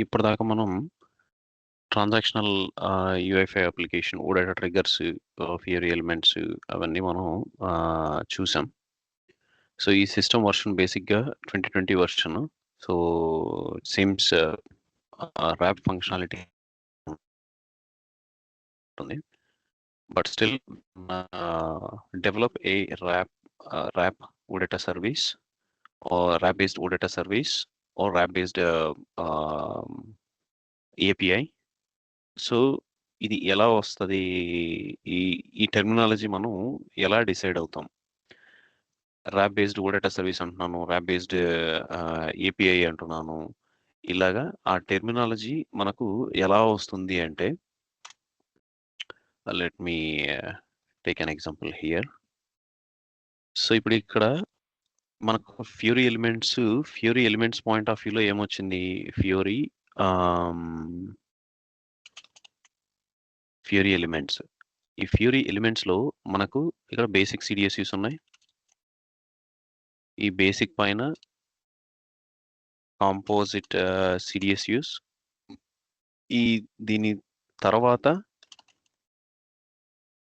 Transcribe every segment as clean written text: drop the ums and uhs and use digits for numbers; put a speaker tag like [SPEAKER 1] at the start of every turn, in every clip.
[SPEAKER 1] ఇప్పటిదాకా మనం transactional UI five application, OData triggers, Fiori elements అవన్నీ మనం చూసాం. సో ఈ సిస్టమ్ వర్షన్ బేసిక్గా 2020 version. So seems RAP functionality ఉంటుంది, but still develop a RAP OData service or RAP based OData service or RAP based API. So ఇది ఎలా వస్తుంది, ఈ ఈ టెర్మినాలజీ మనం ఎలా డిసైడ్ అవుతాం? ర్యాప్ బేస్డ్ ఓడేటా సర్వీస్ అంటున్నాను, ర్యాప్ బేస్డ్ ఏపీఐ అంటున్నాను. ఇలాగా ఆ టెర్మినాలజీ మనకు ఎలా వస్తుంది అంటే, let me take an example here. So ఇప్పుడు ఇక్కడ మనకు ఫ్యూరీ ఎలిమెంట్స్ పాయింట్ ఆఫ్ వ్యూలో ఏమొచ్చింది? Fury elements. ఈ ఫ్యూరీ ఎలిమెంట్స్ లో మనకు ఇక్కడ బేసిక్ సిడిఎస్యూస్ ఉన్నాయి. ఈ బేసిక్ పైన కాంపోజిట్ సిడిఎస్యూస్, దీని తర్వాత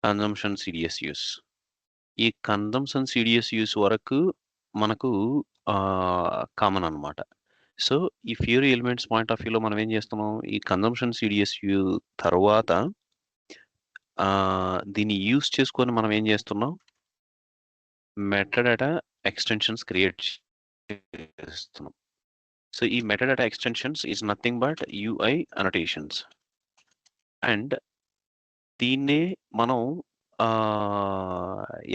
[SPEAKER 1] కన్జంప్షన్ సిడిఎస్యూస్. ఈ కన్జంప్షన్ సిడిఎస్యూస్ వరకు మనకు కామన్ అన్నమాట. సో ఈ ఫ్యూరీ ఎలిమెంట్స్ పాయింట్ ఆఫ్ వ్యూలో మనం ఏం చేస్తున్నాం? ఈ కన్జంప్షన్ సిడిఎస్యూ తర్వాత దీన్ని యూస్ చేసుకొని మనం ఏం చేస్తున్నాం? మెటాడాటా ఎక్స్టెన్షన్స్ క్రియేట్ చేస్తున్నాం. సో ఈ metadata extensions is nothing but UI annotations. And దీన్నే మనం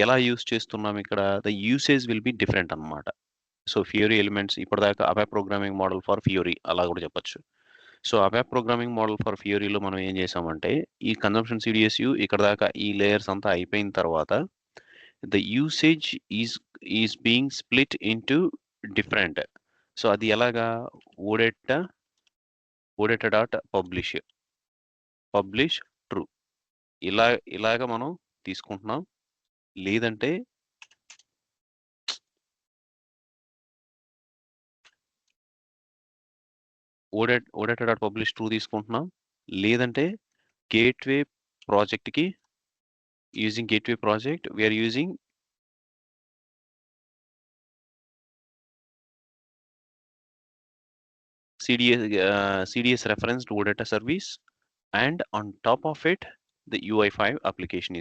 [SPEAKER 1] ఎలా యూస్ చేస్తున్నాం? ఇక్కడ the usage will be different అన్నమాట. సో ఫ్యూరీ ఎలిమెంట్స్ ఇప్పటిదాకా ABAP programming model for Fiori అలా కూడా చెప్పొచ్చు. So ABAP programming model for ఫ్యూరీలో మనం ఏం చేసామంటే, ఈ కన్జంప్షన్ సిడిఎస్యూ ఇక్కడ దాకా ఈ లేయర్స్ అంతా అయిపోయిన తర్వాత the usage is being split into different. So అది ఎలాగా? ఓడేటా డాట్ పబ్లిష్ ట్రూ ఇలాగ మనం తీసుకుంటున్నాం. లేదంటే ఓడేటా డాట్ పబ్లిష్ ట్రూ తీసుకుంటున్నాం. లేదంటే గేట్వే ప్రాజెక్ట్కి using gateway project we're using CDS referenced OData service, and on top of it the UI5 application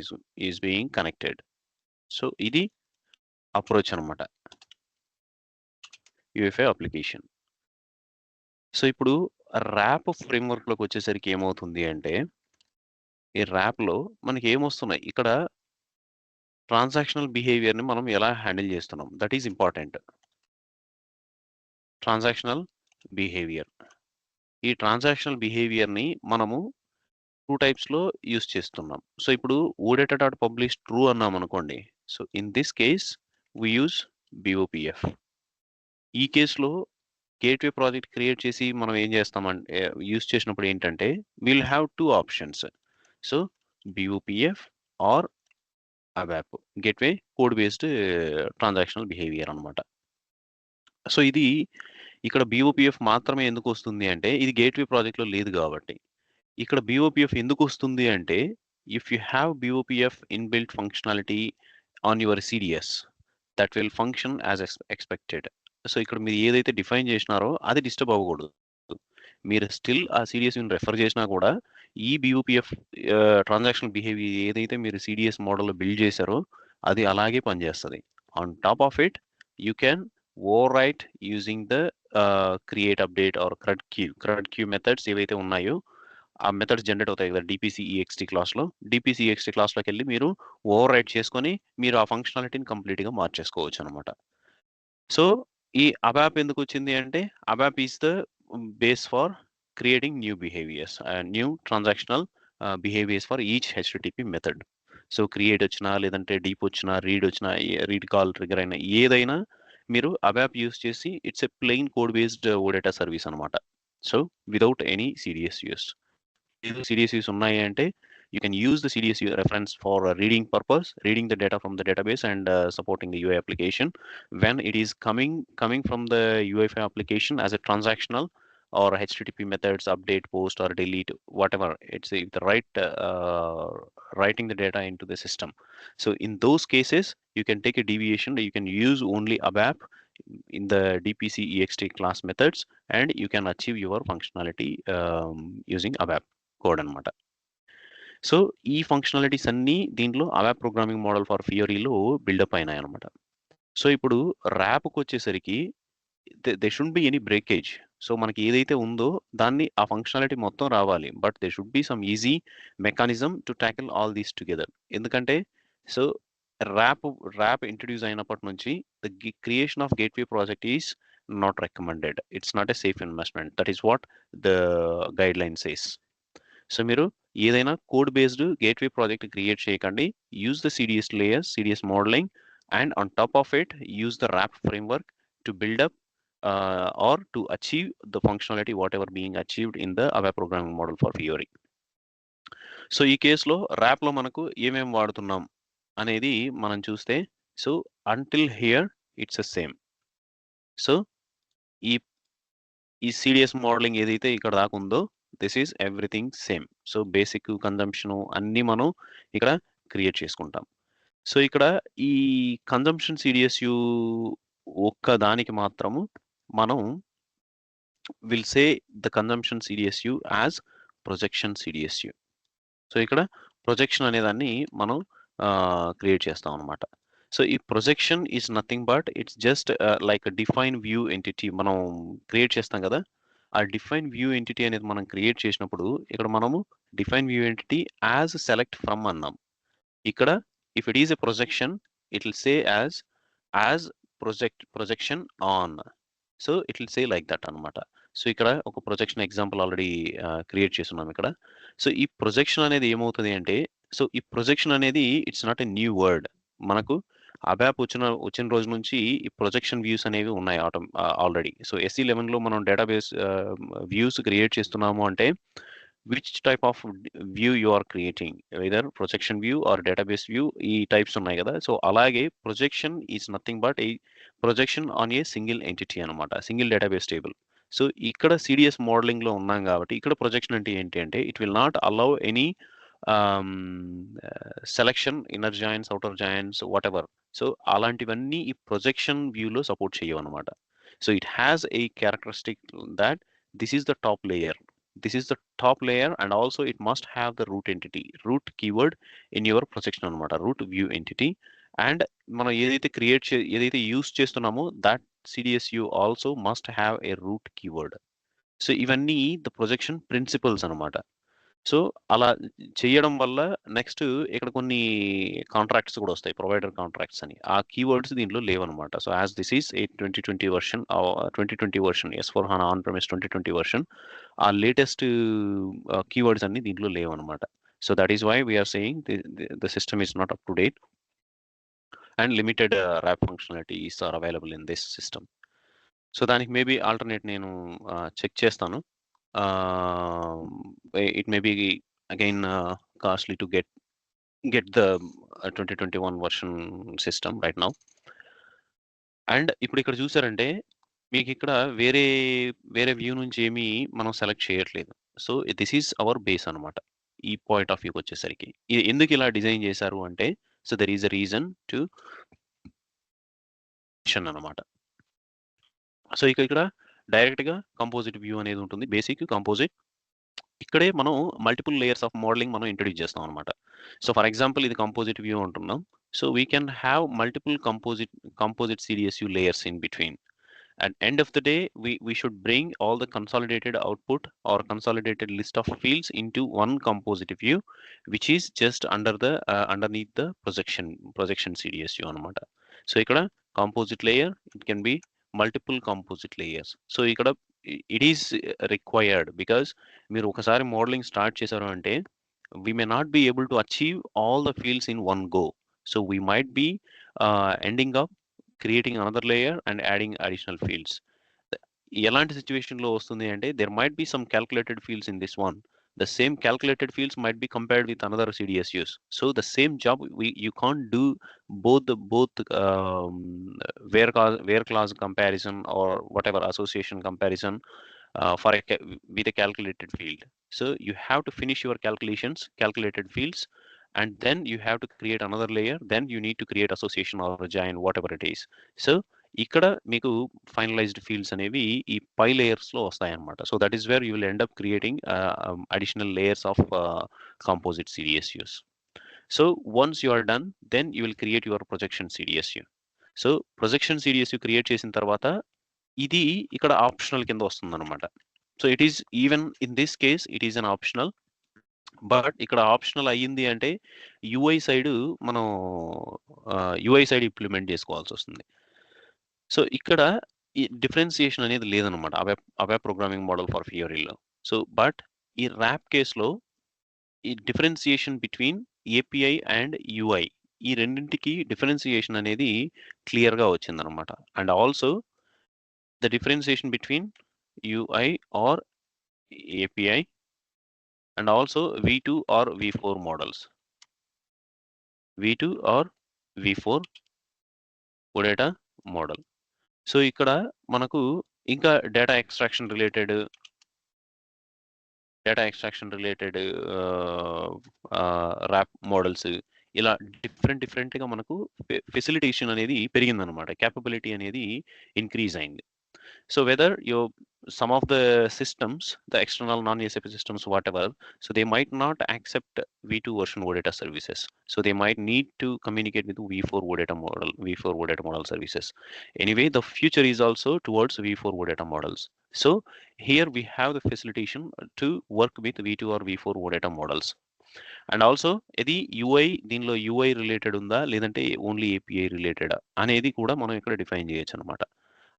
[SPEAKER 1] is being connected. So ఇది అప్రోచ్ అనమాట UI5 application. So ఇప్పుడు ర్యాప్ ఫ్రేమ్వర్క్లోకి వచ్చేసరికి ఏమవుతుంది అంటే, ఈ ర్యాప్లో మనకి ఏమొస్తున్నాయి? ఇక్కడ ట్రాన్సాక్షనల్ బిహేవియర్ని మనం ఎలా హ్యాండిల్ చేస్తున్నాం, that is important. Transactional behaviour, ఈ ట్రాన్సాక్షనల్ బిహేవియర్ని మనము 2 టైప్స్లో యూస్ చేస్తున్నాం. సో ఇప్పుడు ఓడేటా డాట్ పబ్లిష్ ట్రూ అన్నాం అనుకోండి. So in this case we use BOPF. ఈ కేసులో గేట్వే ప్రాజెక్ట్ క్రియేట్ చేసి మనం ఏం చేస్తామంటే, యూస్ చేసినప్పుడు ఏంటంటే, will have 2 options. So BOPF or ABAP, gateway code based transactional behaviour అనమాట. సో ఇది ఇక్కడ బిఓపిఎఫ్ మాత్రమే ఎందుకు వస్తుంది అంటే, ఇది గేట్వే ప్రాజెక్ట్లో లేదు కాబట్టి. ఇక్కడ బిఓపిఎఫ్ ఎందుకు వస్తుంది అంటే, if you have BOPF inbuilt functionality on your CDS, that will function as expected. So ఇక్కడ మీరు ఏదైతే డిఫైన్ చేసినారో అది డిస్టర్బ్ అవ్వకూడదు. మీరు స్టిల్ ఆ సిడిఎస్ని రెఫర్ చేసినా కూడా ఈ బిఓపిఎఫ్ ట్రాన్సాక్షనల్ బిహేవియర్ ఏదైతే మీరు సిడిఎస్ మోడల్లో బిల్డ్ చేశారో అది అలాగే పనిచేస్తుంది. On top of it you can overwrite using the create update or CRUD Q methods ఏవైతే ఉన్నాయో ఆ మెథడ్స్ జనరేట్ అవుతాయి కదా డిపిసిఈఎక్స్టీ క్లాస్లో. డిపిసిఈఎక్స్టీ క్లాస్లోకి వెళ్ళి మీరు ఓవర్ రైట్ చేసుకొని మీరు ఆ ఫంక్షనాలిటీని కంప్లీట్గా మార్చేసుకోవచ్చు అనమాట. సో ఈ అబాప్ ఎందుకు వచ్చింది అంటే, ABAP is the base for creating new behaviours, new transactional behaviours for each HTTP method. So create వచ్చినా, లేదంటే డీప్ వచ్చినా, రీడ్ వచ్చినా, రీడ్ కాల్ ట్రిగర్ అయినా ఏదైనా మీరు అబాప్ యూస్ చేసి, it's a plain code based OData service అనమాట. So without any CDS views. CDSUs ఉన్నాయి అంటే you can use the CDSU reference for reading purpose, reading the data from the database and supporting the UI application. When it is coming from the UI5 application as a transactional or HTTP methods, update, post, or delete, whatever. It's the writing the data into the system. So in those cases, you can take a deviation. You can use only ABAP in the DPC ext class methods, and you can achieve your functionality using ABAP code అనమాట. So ఈ functionalities అన్నీ దీంట్లో ABAP programming model for ఫియరీలో build up అయినాయి అనమాట. So ఇప్పుడు ర్యాప్కి వచ్చేసరికి they should be any breakage. So మనకి ఏదైతే ఉందో దాన్ని ఆ ఫంక్షనాలిటీ మొత్తం రావాలి, but they should be some easy mechanism to tackle all these together. ఎందుకంటే సో ర్యాప్ ఇంట్రడ్యూస్ అయినప్పటి నుంచి the creation of gateway project is not recommended. It's not a safe investment. That is what the guide line says. So మీరు ఏదైనా code based gateway project create చేయకండి. Use the CDS layers, CDS modelling, and on top of it use the RAP framework to build up or to achieve the functionality whatever being achieved in the ABAP programming model for Fiori. So ఈ కేసులో ర్యాప్లో మనకు ఏమేమి వాడుతున్నాం అనేది మనం చూస్తే, so until here it's a same. So ఈ CDS modelling ఏదైతే ఇక్కడ దాకా ఉందో this is everything same. So basic consumption అన్నీ మనం ఇక్కడ క్రియేట్ చేసుకుంటాం. సో ఇక్కడ ఈ కన్జంప్షన్ సిడిఎస్యు ఒక్క దానికి మాత్రము మనం will say the consumption CDS view as projection CDS view. So ఇక్కడ ప్రొజెక్షన్ అనేదాన్ని మనం క్రియేట్ చేస్తాం అనమాట. సో ఈ projection is nothing but it's just like define view entity మనం క్రియేట్ చేస్తాం కదా. ఆ డిఫైన్ వ్యూ ఎంటిటీ అనేది మనం క్రియేట్ చేసినప్పుడు ఇక్కడ మనము define view entity as select from అన్నాం. ఇక్కడ if it is a projection it will say as projection on. So it will say like that అనమాట. సో ఇక్కడ ఒక ప్రొజెక్షన్ ఎగ్జాంపుల్ ఆల్రెడీ క్రియేట్ చేస్తున్నాం ఇక్కడ. సో ఈ ప్రొజెక్షన్ అనేది ఏమవుతుంది అంటే, సో ఈ ప్రొజెక్షన్ అనేది it's not a new word. మనకు ABAP వచ్చిన రోజు నుంచి ఈ ప్రొజెక్షన్ వ్యూస్ అనేవి ఉన్నాయి ఆల్రెడీ. సో SE11లో మనం డేటాబేస్ వ్యూస్ క్రియేట్ చేస్తున్నాము అంటే which type of view you are creating, whether projection view or database view, ఈ టైప్స్ ఉన్నాయి కదా. సో అలాగే projection is nothing but a projection on a single entity అనమాట, సింగిల్ డేటాబేస్ టేబుల్. సో ఇక్కడ CDS మోడలింగ్లో ఉన్నాం కాబట్టి ఇక్కడ ప్రొజెక్షన్ అంటే ఏంటి అంటే it will not allow any selection, inner joins, outer joins, whatever. So అలాంటివన్నీ ఈ ప్రొజెక్షన్ వ్యూలో సపోర్ట్ చేయవు అనమాట. So it has a characteristic that this is the top layer. This is the top layer, and also it must have the root entity, root keyword in your projection అనమాట, root view entity. And మనం ఏదైతే use చేస్తున్నామో that CDSU also must have a root keyword. So ఇవన్నీ the projection principles అనమాట. So అలా చేయడం వల్ల next ఇక్కడ కొన్ని కాంట్రాక్ట్స్ కూడా వస్తాయి, ప్రొవైడర్ కాంట్రాక్ట్స్ అని. ఆ కీవర్డ్స్ దీంట్లో లేవన్నమాట. So as this is 2020 version, 2020 version S/4HANA on premise 2020 version, ఆ లేటెస్ట్ కీవర్డ్స్ అన్ని దీంట్లో లేవన్నమాట. So that is why we are saying the system is not up to date and limited RAP functionalities are available in this system. So దానికి maybe alternate నేను check చేస్తాను. It may be again costly to get the 2021 version system right now. And ఇప్పుడు ఇక్కడ చూసారంటే మీకు ఇక్కడ వేరే view నుంచి ఏమీ మనం సెలెక్ట్ చేయట్లేదు. So this is hour base అనమాట. ఈ పాయింట్ ఆఫ్ వ్యూకి వచ్చేసరికి ఎందుకు ఇలా డిజైన్ చేశారు అంటే, so there is a reason to అనమాట. సో ఇక్కడ డైరెక్ట్గా కంపోజిట్ వ్యూ అనేది ఉంటుంది, బేసిక్ కంపోజిట్. ఇక్కడే మనం మల్టిపుల్ లేయర్స్ ఆఫ్ మోడలింగ్ మనం ఇంట్రడ్యూస్ చేస్తాం అనమాట. సో ఫర్ ఎగ్జాంపుల్ ఇది కంపోజిట్ వ్యూ అంటున్నాం. So we can have multiple composite CDSU layers in between. At end of the day, we should bring all the consolidated output or consolidated list of fields into one composite view, which is just underneath the projection CDSU అనమాట. So ఇక్కడ composite layer, it can be multiple composite layers. So ఇక్కడ it is required because మీరు ఒకసారి modelling start చేశారు అంటే we may not be able to achieve all the fields in one go. So we might be ending up creating another layer and adding additional fields. ఎలాంటి సిచ్యువేషన్లో వస్తుంది అంటే there might be some calculated fields in this one. The same calculated fields might be compared with another CDSUs. So the same job you can't do both where clause comparison or whatever association comparison with a calculated field. So you have to finish your calculations, calculated fields, and then you have to create another layer. Then you need to create association or a join, whatever it is. So ఇక్కడ మీకు finalised fields అనేవి ఈ పై layers లో వస్తాయి అన్నమాట. So that is where you will end up creating additional layers of composite CDSUs. So once you are done, then you will create your projection CDSU. So projection CDSU create చేసిన తర్వాత ఇది ఇక్కడ optional కింద వస్తుంది అనమాట. So it is even in this case it is an optional, but ఇక్కడ optional అయ్యింది అంటే యూఐ సైడ్ మనం యూఐ సైడ్ ఇంప్లిమెంట్ చేసుకోవాల్సి వస్తుంది. సో ఇక్కడ ఈ డిఫరెన్సియేషన్ అనేది లేదనమాట అవే ప్రోగ్రామింగ్ మోడల్ ఫర్ ఫియోరీలో. సో బట్ ఈ ర్యాప్ కేసులో ఈ differentiation between API and UI ఈ రెండింటికి డిఫరెన్సియేషన్ అనేది క్లియర్గా వచ్చిందనమాట. And also the differentiation between UI or API and also V2 or V4 models. V2 or V4 OData model. So ఇక్కడ మనకు ఇంకా data extraction related RAP models ఇలా డిఫరెంట్గా మనకు ఫెసిలిటేషన్ అనేది పెరిగిందనమాట, క్యాపబిలిటీ అనేది ఇంక్రీజ్ అయింది. So whether some of the systems, the external non-SAP systems, whatever, so they might not accept V2 version OData services. So they might need to communicate with V4 OData model services. Anyway, the future is also towards V4 OData models. So here we have the facilitation to work with V2 or V4 OData models. And also ఇది UI దీనిలో UI related ఉందా లేదంటే only API related అనేది కూడా మనం ఇక్కడ define చేయొచ్చు అనమాట.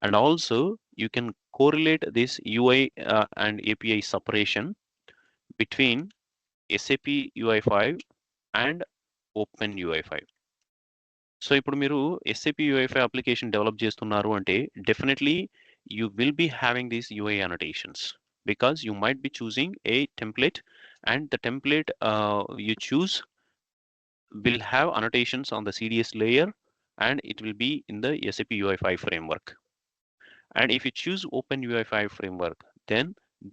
[SPEAKER 1] And also you can correlate this UI and API separation between SAP UI5 and Open UI5. So ఇప్పుడు మీరు SAP UI5 అప్లికేషన్ డెవలప్ చేస్తున్నారు అంటే definitely you will be having these UI annotations because you might be choosing a template, and the template you choose will have annotations on the CDS layer, and it will be in the SAP UI5 framework. And if you choose Open UI5 framework, then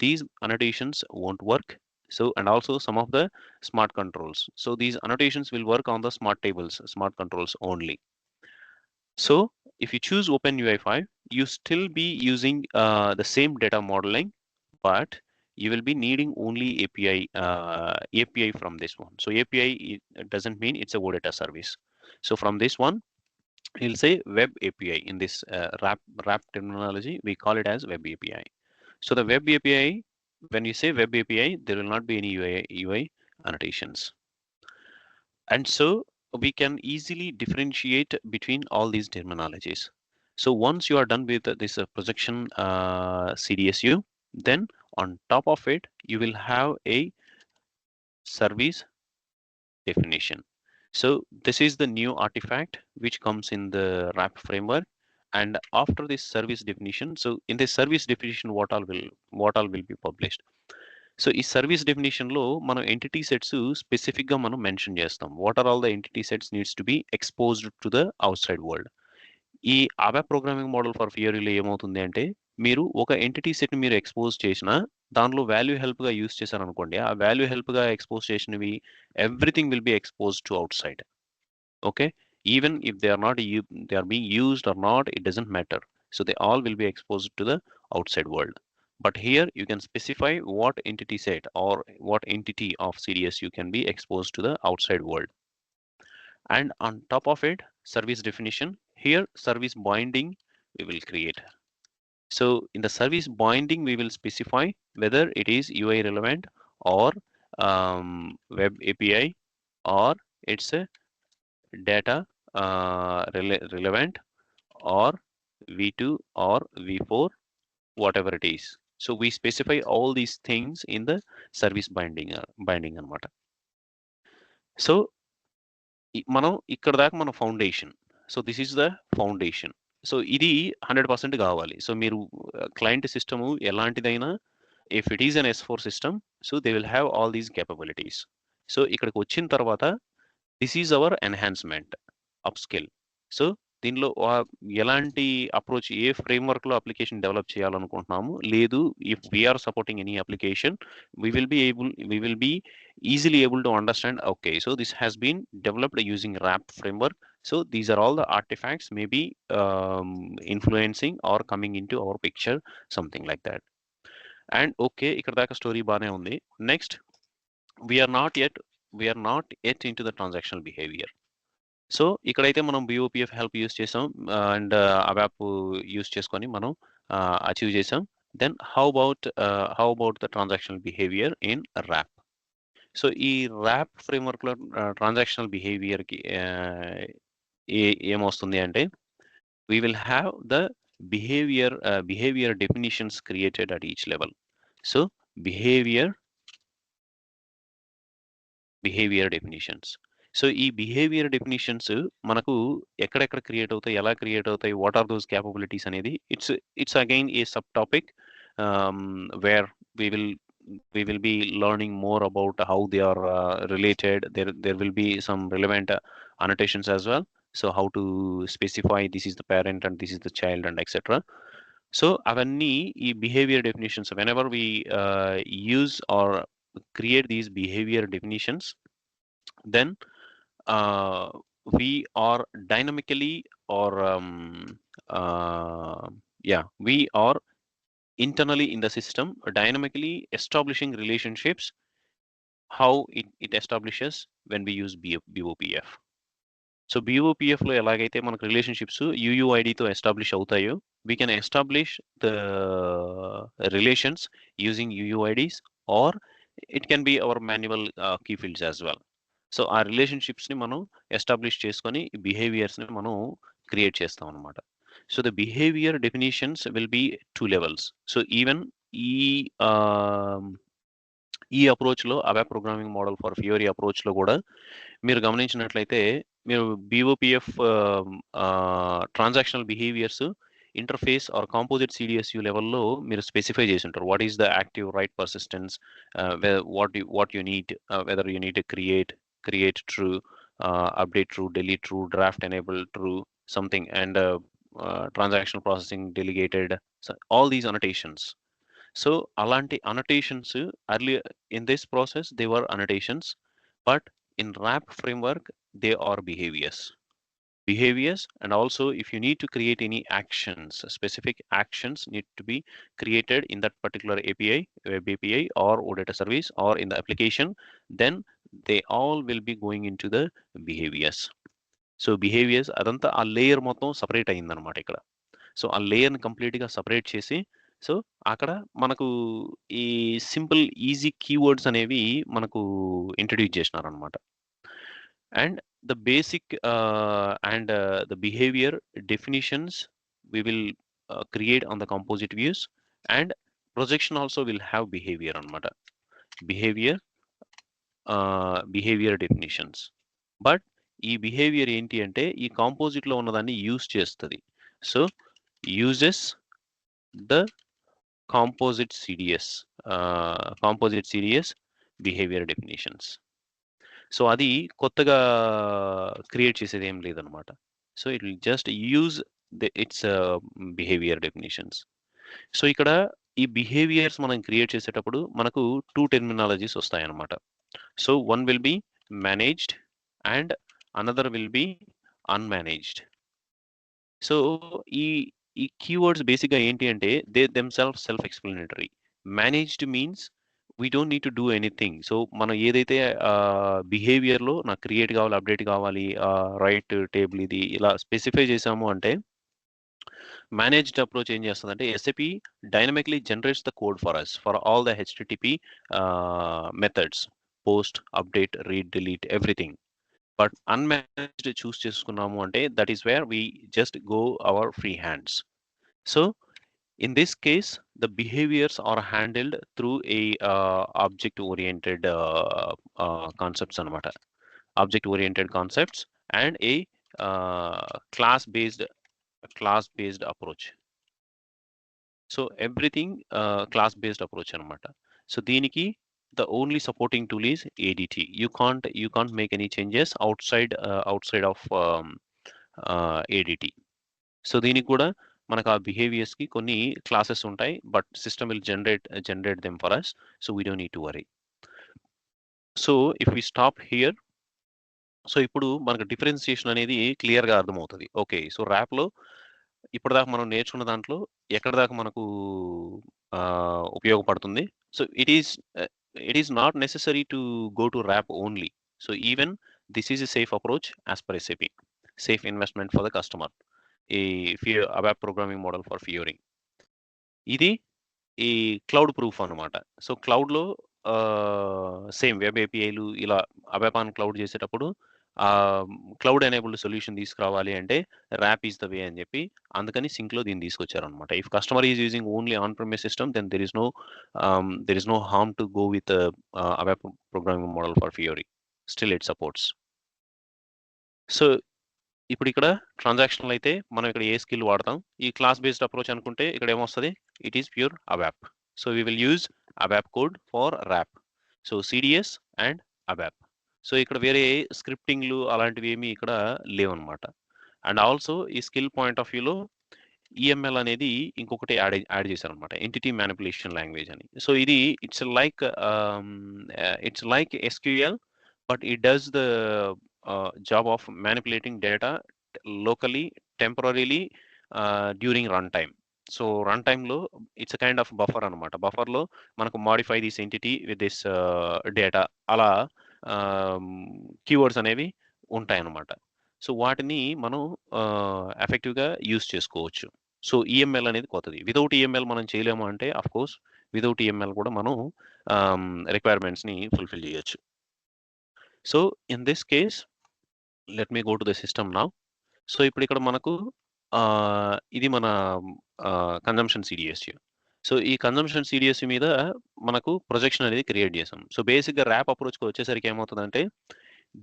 [SPEAKER 1] these annotations won't work. So, and also some of the smart controls. So these annotations will work on the smart tables, smart controls only. So if you choose Open UI5, you still be using the same data modeling, but you will be needing only API from this one. So API, it doesn't mean it's a OData service. So from this one, we'll say web API. In this wrap terminology, we call it as web API. So the web API, when you say web API, there will not be any UI annotations. And so we can easily differentiate between all these terminologies. So once you are done with this projection CDSU, then on top of it, you will have a service definition. So this is the new artifact which comes in the wrap framework. And after this service definition, so in this service definition, what all will be published. So ఈ service definition లో మనం entity sets specific గా మనం mention చేస్తాం. What are all the entity sets needs to be exposed to the outside world. ఈ ABAP programming model for ఫియోరీలో ఏమవుతుంది అంటే, మీరు ఒక ఎంటిటీ సెట్ మీరు ఎక్స్పోజ్ చేసినా దానిలో వాల్యూ హెల్ప్ గా యూస్ చేశారనుకోండి, ఆ వాల్యూ హెల్ప్ గా ఎక్స్పోజ్ చేసినవి everything will be expose to out side. Okay, even if they are being used or not, it doesn't matter. So they all will be exposed to the outside world. But here you can specify what entity set or what entity of CDSU can be exposed to the outside world. And on top of it, service definition. Here service binding we will create. So in the service binding, we will specify whether it is UI relevant or web API, or it's a data relevant, or V2 or V4, whatever it is. So we specify all these things in the service binding అనమాట. So మనం ఇక్కడ దాకా మన foundation. So this is the foundation. So ఇది 100% కావాలి. So మీరు client system ఎలాంటిదైనా, if it is an S4 system, so they will have all these capabilities. So ఇక్కడికి వచ్చిన తర్వాత this is our enhancement, upskill. So దీనిలో ఎలాంటి approach ఏ ఫ్రేమ్వర్క్లో అప్లికేషన్ డెవలప్ చేయాలనుకుంటున్నాము లేదు if we are supporting any application we will be easily able to understand, okay, so this has been developed using RAP framework, so these are all the artifacts maybe influencing or coming into our picture, something like that. And okay, ఇక్కడ దాకా story బానే ఉంది. Next we are not yet into the transactional behavior. So ఇక్కడైతే మనం BOPF help use చేసాం and ABAP use చేసుకొని మనం achieve చేసాం. Then how about the transactional behaviour in RAP. So ఈ ర్యాప్ ఫ్రేమ్వర్క్లో ట్రాన్సాక్షనల్ బిహేవియర్కి ఏమొస్తుంది అంటే we will have the behavior definitions created at each level. So behavior definitions. So ఈ బిహేవియర్ డెఫినిషన్స్ మనకు ఎక్కడెక్కడ క్రియేట్ అవుతాయి, ఎలా క్రియేట్ అవుతాయి, వాట్ ఆర్ దోస్ క్యాపబిలిటీస్ అనేది it's again a sub topic where we will be learning more about how they are related. There will be some relevant annotations as well. So how to specify this is the parent and this is the child and etc. So avanni ee behavior definitions, whenever we use or create these behavior definitions, then we are dynamically or we are internally in the system dynamically establishing relationships, how it establishes when we use BOPF. So BOPFలో ఎలాగైతే మనకు relationships UUIDతో establish అవుతాయో we can establish the relations using UUIDs, or it can be our manual key fields as well. So ఆ రిలేషన్షిప్స్ని మనం establish చేసుకొని బిహేవియర్స్ని మనం create చేస్తాం అనమాట. So the behaviour definitions will be 2 levels. So even ఈ అప్రోచ్లో ABAP programming model for Fiori అప్రోచ్లో కూడా మీరు గమనించినట్లయితే మీరు BOPF transactional behaviours interface or composite CDSU లెవెల్లో మీరు స్పెసిఫై చేసి ఉంటారు. What is the active right persistence, what you need, whether you need to create true, update true, delete true, draft enable true, something, and transactional processing delegated, so all these annotations. So alanti annotations earlier in this process they were annotations, but in RAP framework they are behaviors. And also if you need to create any actions, specific actions need to be created in that particular API, web API or OData service or in the application, then they all will be going into the behaviors. So behaviors adanta a layer మొత్తం separate అయిందన్నమాట ఇక్కడ. So ఆ లేయర్ని కంప్లీట్గా separate చేసి, so అక్కడ మనకు ఈ సింపుల్ ఈజీ కీవర్డ్స్ అనేవి మనకు ఇంట్రడ్యూస్ చేసినారనమాట. And the basic and the behavior definitions we will create on the composite views, and projection also will have behavior anamata, behavior definitions. But ఈ బిహేవియర్ ఏంటి అంటే ఈ కాంపోజిట్ లో ఉన్నదాన్ని యూజ్ చేస్తుంది. So uses the composite CDS behavior definitions. So అది కొత్తగా create చేసేది ఏం లేదనమాట. So it will just use it's behaviour definitions. So ఇక్కడ ఈ బిహేవియర్స్ మనం క్రియేట్ చేసేటప్పుడు మనకు 2 టెర్మినాలజీస్ వస్తాయన్నమాట. So one will be managed and another will be unmanaged. So ఈ కీవర్డ్స్ బేసిక్గా ఏంటి అంటే they themselves self explanatory. Managed means we don't need to do anything. So మనం ఏదైతే బిహేవియర్లో నాకు క్రియేట్ కావాలి, అప్డేట్ కావాలి, రైట్ టేబుల్ ఇది ఇలా స్పెసిఫై చేసాము అంటే మేనేజ్డ్ అప్రోచ్ ఏం చేస్తుందంటే SAP dynamically generates the code for us for all the HTTP methods, post, update, read, delete, everything. But unmanaged choose చేసుకున్నాము అంటే that is where we just go our free hands. So in this case the behaviors are handled through a object oriented concepts anamata, object oriented concepts and a class based approach. So everything class based approach anamata. So deeniki the only supporting tool is ADT. You can't make any changes outside of ADT. So దీనికి కూడా మనకు ఆ బిహేవియర్స్కి కొన్ని classes ఉంటాయి, but system will generate them for us. So we don't need to worry. So if we stop here, so ఇప్పుడు మనకు differentiation అనేది క్లియర్గా అర్థమవుతుంది. ఓకే, సో ర్యాప్లో ఇప్పటిదాకా మనం నేర్చుకున్న దాంట్లో ఎక్కడ దాకా మనకు ఉపయోగపడుతుంది. So it is not necessary to go to RAP only. So even this is a safe approach as per SAP, safe investment for the customer, ఈ ABAP programming model for Fiori. ఇది ఈ క్లౌడ్ ప్రూఫ్ అనమాట. So క్లౌడ్లో same web ఏపీఐలు ఇలా ABAP on cloud చేసేటప్పుడు cloud enabled solution తీసుకురావాలి అంటే ర్యాప్ ఈజ్ ద వే అని చెప్పి అందుకని సింక్లో దీన్ని తీసుకొచ్చారనమాట. If customer is using only on premise system, then there is no harm to go with ABAP programming model for Fiori. Still it supports. So ఇప్పుడు ఇక్కడ ట్రాన్సాక్షనల్ అయితే మనం ఇక్కడ ఏ స్కిల్ వాడతాం. ఈ క్లాస్ బేస్డ్ అప్రోచ్ అనుకుంటే ఇక్కడ ఏమొస్తుంది, it is pure ABAP. So we will use ABAP code for RAP. So CDS and ABAP. So ఇక్కడ వేరే స్క్రిప్టింగ్లు అలాంటివి ఏమీ ఇక్కడ లేవన్నమాట. అండ్ ఆల్సో ఈ స్కిల్ పాయింట్ ఆఫ్ వ్యూలో EML అనేది ఇంకొకటి యాడ్ చేశారనమాట, ఎంటిటీ మ్యానిపులేషన్ లాంగ్వేజ్ అని. సో ఇది it's like SQL, but it does the job of manipulating data locally, temporarily, during runtime. So run టైంలో ఇట్స్ కైండ్ ఆఫ్ బఫర్ అనమాట. బఫర్లో మనకు modify this entity with this data అలా keywords అనేవి ఉంటాయన్నమాట. So వాటిని మనం ఎఫెక్టివ్గా యూస్ చేసుకోవచ్చు. సో EML అనేది కొత్తది. వితౌట్ EML మనం చేయలేము అంటే అఫ్ కోర్స్ వితౌట్ EML కూడా మనం రిక్వైర్మెంట్స్ని ఫుల్ఫిల్ చేయొచ్చు. So in this case let me go to the system now. So ఇప్పుడు ఇక్కడ మనకు ఇది మన కన్జంప్షన్ CDSU. సో ఈ కన్జంప్షన్ CDSU మీద మనకు ప్రొజెక్షన్ అనేది క్రియేట్ చేసాం. సో బేసిక్గా ర్యాప్ అప్రోచ్కి వచ్చేసరికి ఏమవుతుందంటే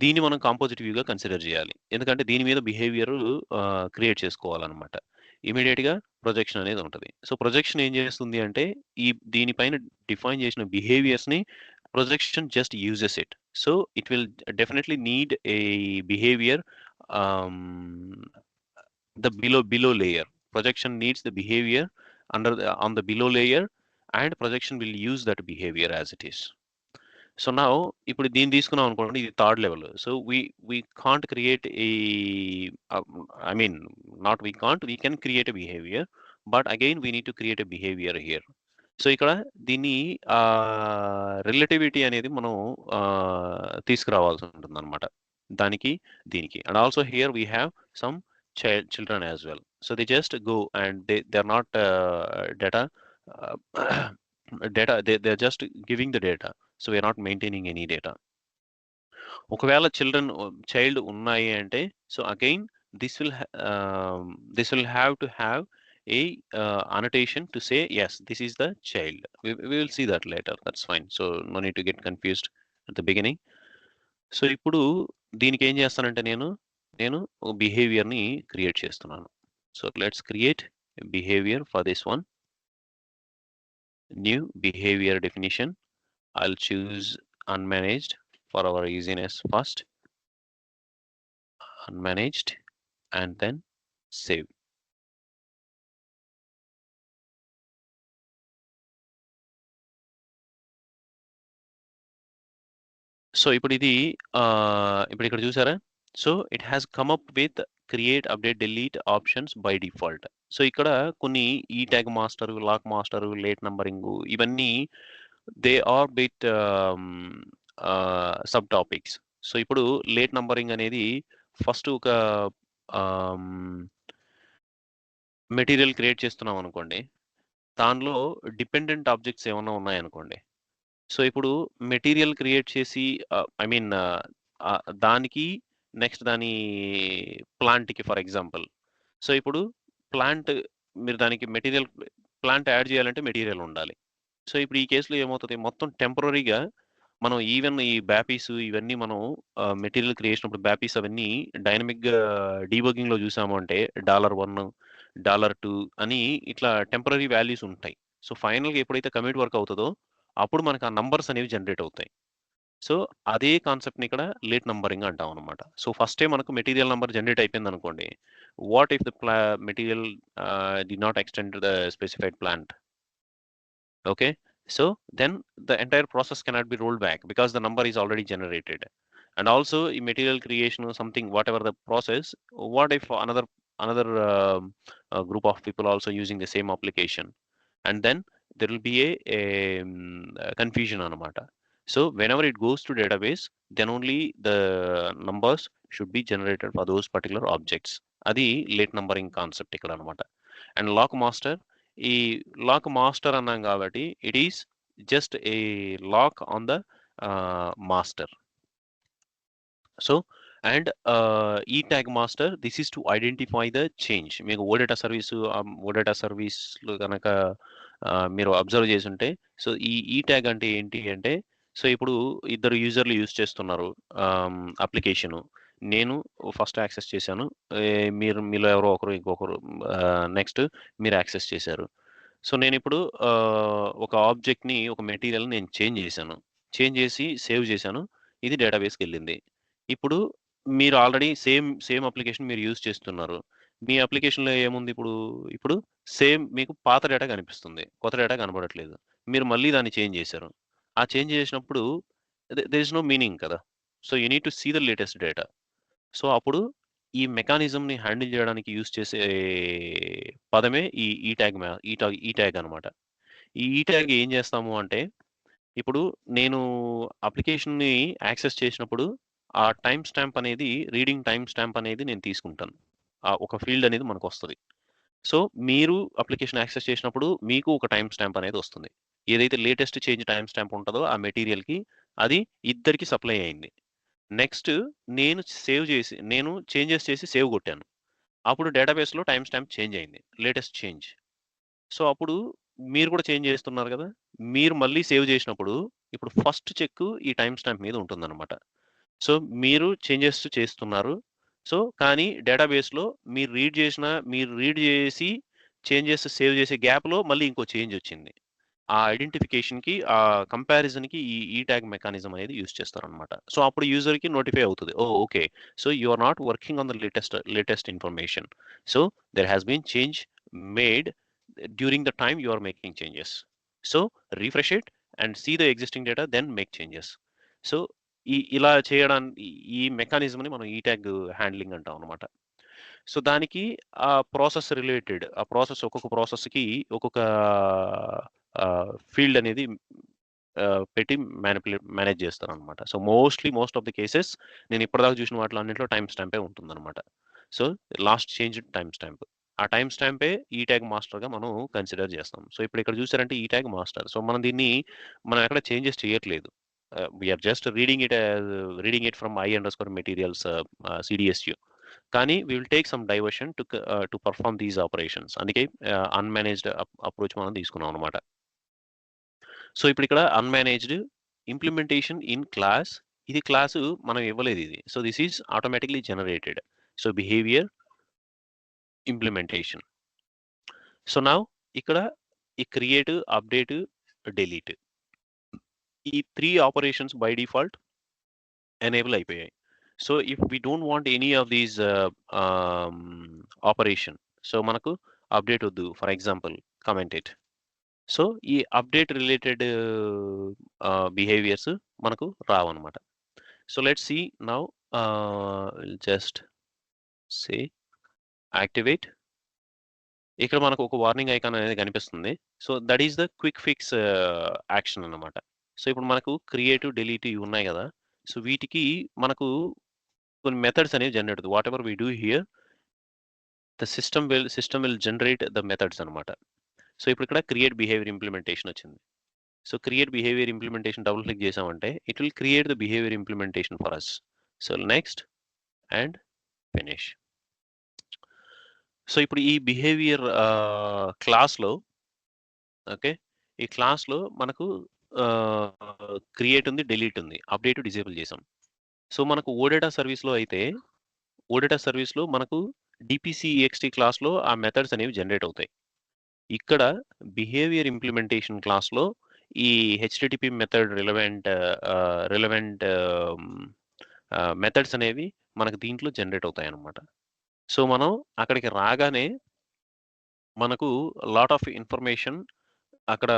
[SPEAKER 1] దీన్ని మనం కాంపోజిట్ వ్యూగా కన్సిడర్ చేయాలి, ఎందుకంటే దీని మీద బిహేవియర్ క్రియేట్ చేసుకోవాలన్నమాట. ఇమీడియట్గా ప్రొజెక్షన్ అనేది ఉంటుంది. సో ప్రొజెక్షన్ ఏం చేస్తుంది అంటే దీనిపైన డిఫైన్ చేసిన బిహేవియర్స్ని projection just uses it. So it will definitely need a behaviour, the below layer. Projection needs the behavior on the below layer, and projection will use that behavior as it is. So now ఇప్పుడు దీన్ని తీసుకున్నాం అనుకోండి, ఇది third level. So we can't create a we can create a behavior, but again we need to create a behavior here. So ఇక్కడ దీన్ని relativity అనేది మనం తీసుకురావాల్సి ఉంటుంది అనమాట దానికి దీనికి. And also here we have some children as well. So they just go and they're not data they're just giving the data. So we're not maintaining any data. ఒకవేళ child ఉన్నాయి అంటే, so again this will have to have a annotation to say yes, this is the child. We will see that later, that's fine. So no need to get confused at the beginning. So ఇప్పుడు దీనికి ఏం చేస్తానంటే నేను ఒక బిహేవియర్ని create చేస్తున్నాను. So let's create behaviour for this one. New behaviour definition. I'll choose unmanaged for our easiness first. Unmanaged and then save. So ఇప్పుడు ఇక్కడ చూసారా, so it has come up with create, update, delete options by default. So ఇక్కడ కొన్ని ఈ tag master, lock master, late numbering, ఇవన్నీ they are bit sub topics. So ఇప్పుడు late numbering అనేది first ఒక మెటీరియల్ క్రియేట్ చేస్తున్నాం అనుకోండి, దానిలో డిపెండెంట్ ఆబ్జెక్ట్స్ ఏమైనా ఉన్నాయనుకోండి. సో ఇప్పుడు మెటీరియల్ క్రియేట్ చేసి దానికి నెక్స్ట్ దాని ప్లాంట్కి ఫర్ ఎగ్జాంపుల్. సో ఇప్పుడు ప్లాంట్ మీరు దానికి ప్లాంట్ యాడ్ చేయాలంటే మెటీరియల్ ఉండాలి. సో ఇప్పుడు ఈ కేసులో ఏమవుతుంది, మొత్తం టెంపరీగా మనం ఈవెన్ ఈ బ్యాపీస్ ఇవన్నీ మనం మెటీరియల్ క్రియేషన్ అప్పుడు బ్యాపీస్ అవన్నీ డైనమిక్గా డీబగ్గింగ్లో చూసాము అంటే $1, $2 అని ఇట్లా టెంపరీ వాల్యూస్ ఉంటాయి. సో ఫైనల్గా ఎప్పుడైతే కమిట్ వర్క్ అవుతుందో అప్పుడు మనకు ఆ నంబర్స్ అనేవి జనరేట్ అవుతాయి. సో అదే కాన్సెప్ట్ని ఇక్కడ లేట్ నంబరింగ్ అంటాం అనమాట. సో ఫస్టే మనకు మెటీరియల్ నెంబర్ జనరేట్ అయిపోయింది అనుకోండి, what if the material did not extend to the specified plant? Okay, so then the entire process cannot be rolled back because the number is already generated. And also in material creation or something, whatever the process, what if another group of people also using the same application, and then there will be a confusion anamata. So whenever it goes to database, then only the numbers should be generated for those particular objects. Adi late numbering concept ikkada anamata. And lock master, ఈ lock master అన్నాం కాబట్టి it is just a lock on the master. So and ఈ tag master, this is to identify the change. మీకు OData సర్వీస్లు కనుక మీరు observe చేసి ఉంటే, సో ఈ ట్యాగ్ అంటే ఏంటి అంటే, సో ఇప్పుడు ఇద్దరు యూజర్లు యూజ్ చేస్తున్నారు అప్లికేషను. నేను ఫస్ట్ యాక్సెస్ చేశాను, మీలో ఎవరో ఒకరు ఇంకొకరు నెక్స్ట్ మీరు యాక్సెస్ చేశారు. సో నేను ఇప్పుడు ఒక ఆబ్జెక్ట్ని, ఒక మెటీరియల్ నేను చేంజ్ చేసి సేవ్ చేశాను. ఇది డేటాబేస్కి వెళ్ళింది. ఇప్పుడు మీరు ఆల్రెడీ సేమ్ అప్లికేషన్ మీరు యూజ్ చేస్తున్నారు. మీ అప్లికేషన్లో ఏముంది ఇప్పుడు సేమ్ మీకు పాత డేటా కనిపిస్తుంది, కొత్త డేటా కనబడట్లేదు. మీరు మళ్ళీ దాన్ని చేంజ్ చేశారు. ఆ చేంజ్ చేసినప్పుడు దేర్ ఇస్ నో మీనింగ్ కదా. So you need to see the latest data. So అప్పుడు ఈ మెకానిజంని హ్యాండిల్ చేయడానికి యూజ్ చేసే పదమే ఈ ట్యాగ్ అనమాట. ఈ ట్యాగ్ ఏం చేస్తాము అంటే, ఇప్పుడు నేను అప్లికేషన్ని యాక్సెస్ చేసినప్పుడు ఆ టైం స్టాంప్ అనేది, రీడింగ్ టైం స్టాంప్ అనేది నేను తీసుకుంటాను. ఒక ఫీల్డ్ అనేది మనకు వస్తుంది. సో మీరు అప్లికేషన్ యాక్సెస్ చేసినప్పుడు మీకు ఒక టైం స్టాంప్ అనేది వస్తుంది. ఏదైతే లేటెస్ట్ చేంజ్ టైం స్టాంప్ ఉంటుందో ఆ మెటీరియల్కి, అది ఇద్దరికి సప్లై అయింది. నెక్స్ట్ నేను చేంజెస్ చేసి సేవ్ కొట్టాను. అప్పుడు డేటాబేస్లో టైం స్టాంప్ చేంజ్ అయింది, లేటెస్ట్ చేంజ్. సో అప్పుడు మీరు కూడా చేంజ్ చేస్తున్నారు కదా, మీరు మళ్ళీ సేవ్ చేసినప్పుడు ఇప్పుడు ఫస్ట్ చెక్ ఈ టైం స్టాంప్ మీద ఉంటుందన్నమాట. సో మీరు చేంజెస్ చేస్తున్నారు. సో కానీ డేటాబేస్లో మీరు రీడ్ చేసి చేంజెస్ సేవ్ చేసే గ్యాప్లో మళ్ళీ ఇంకో చేంజ్ వచ్చింది. ఆ ఐడెంటిఫికేషన్కి, ఆ కంపారిజన్కి ఈ ట్యాగ్ మెకానిజం అనేది యూజ్ చేస్తారనమాట. సో అప్పుడు యూజర్కి నోటిఫై అవుతుంది, oh okay, so you are not working on the latest information. So there has been change made during the time you are making changes. So refresh it and see the existing data, then make changes. So ఇలా చేయడానికి ఈ మెకానిజంని మనం ఈ tag handling అంటాం అనమాట. So దానికి ఆ process related, ఆ ప్రాసెస్ ఒక్కొక్క ప్రాసెస్కి ఒక్కొక్క ఫీల్డ్ అనేది పెట్టి మేనేజ్ చేస్తాను అనమాట. So most of the cases నేను ఇప్పటిదాకా చూసిన వాటిలో అన్నింటిలో టైం స్టాంపే ఉంటుందన్నమాట. So last change time stamp, ఆ టైం స్టాంపే ఈ ట్యాగ్ మాస్టర్గా మనం కన్సిడర్ చేస్తాం. సో ఇప్పుడు ఇక్కడ చూసారంటే ఈ ట్యాగ్ మాస్టర్. సో మనం ఎక్కడ చేంజెస్ చేయట్లేదు. We're just reading it from i_materials CDSU. కానీ we will take some diversion to perform these operations. అందుకే అన్మేనేజ్డ్ అప్రోచ్ మనం తీసుకున్నాం అనమాట. సో ఇప్పుడు ఇక్కడ అన్మేనేజ్డ్ ఇంప్లిమెంటేషన్ ఇన్ క్లాస్, ఇది క్లాసు మనం ఇవ్వలేదు ఇది. So this is automatically generated. So behaviour implementation. So now ఇక్కడ ఈ క్రియేట్, అప్డేట్, డిలీట్, ఈ 3 ఆపరేషన్స్ బై డిఫాల్ట్ ఎనేబుల్ అయిపోయాయి. So if we don't want any of these operation, so మనకు update వద్దు, for example comment it. So ఈ update related behaviours మనకు రావన్నమాట. So let's see now, just say activate. ఇక్కడ మనకు ఒక వార్నింగ్ ఐకాన్ అనేది కనిపిస్తుంది. So that is the quick fix action అన్నమాట. సో ఇప్పుడు మనకు క్రియేట్, డిలీట్ ఇవి ఉన్నాయి కదా. సో వీటికి మనకు కొన్ని మెథడ్స్ అనేవి జనరేట్ అవుతుంది. Whatever we do here, the system will generate the methods అనమాట. సో ఇప్పుడు ఇక్కడ క్రియేట్ బిహేవియర్ ఇంప్లిమెంటేషన్ వచ్చింది. So create behaviour implementation double click చేసామంటే it will create the behaviour implementation for us. So next and finish. So ఇప్పుడు ఈ behaviour క్లాస్లో, okay, ఈ క్లాస్లో మనకు క్రియేట్ ఉంది, డిలీట్ ఉంది, అప్డేట్ డిజేబుల్ చేసాం. సో మనకు ఓడేటా సర్వీస్లో అయితే, ఓడేటా సర్వీస్లో మనకు DPCEXT క్లాస్లో ఆ మెథడ్స్ అనేవి జనరేట్ అవుతాయి. ఇక్కడ బిహేవియర్ ఇంప్లిమెంటేషన్ క్లాస్లో ఈ హెచ్టిటిపి మెథడ్ రిలవెంట్ మెథడ్స్ అనేవి మనకు దీంట్లో జనరేట్ అవుతాయి అన్నమాట. సో మనం అక్కడికి రాగానే మనకు లాట్ ఆఫ్ ఇన్ఫర్మేషన్ అక్కడ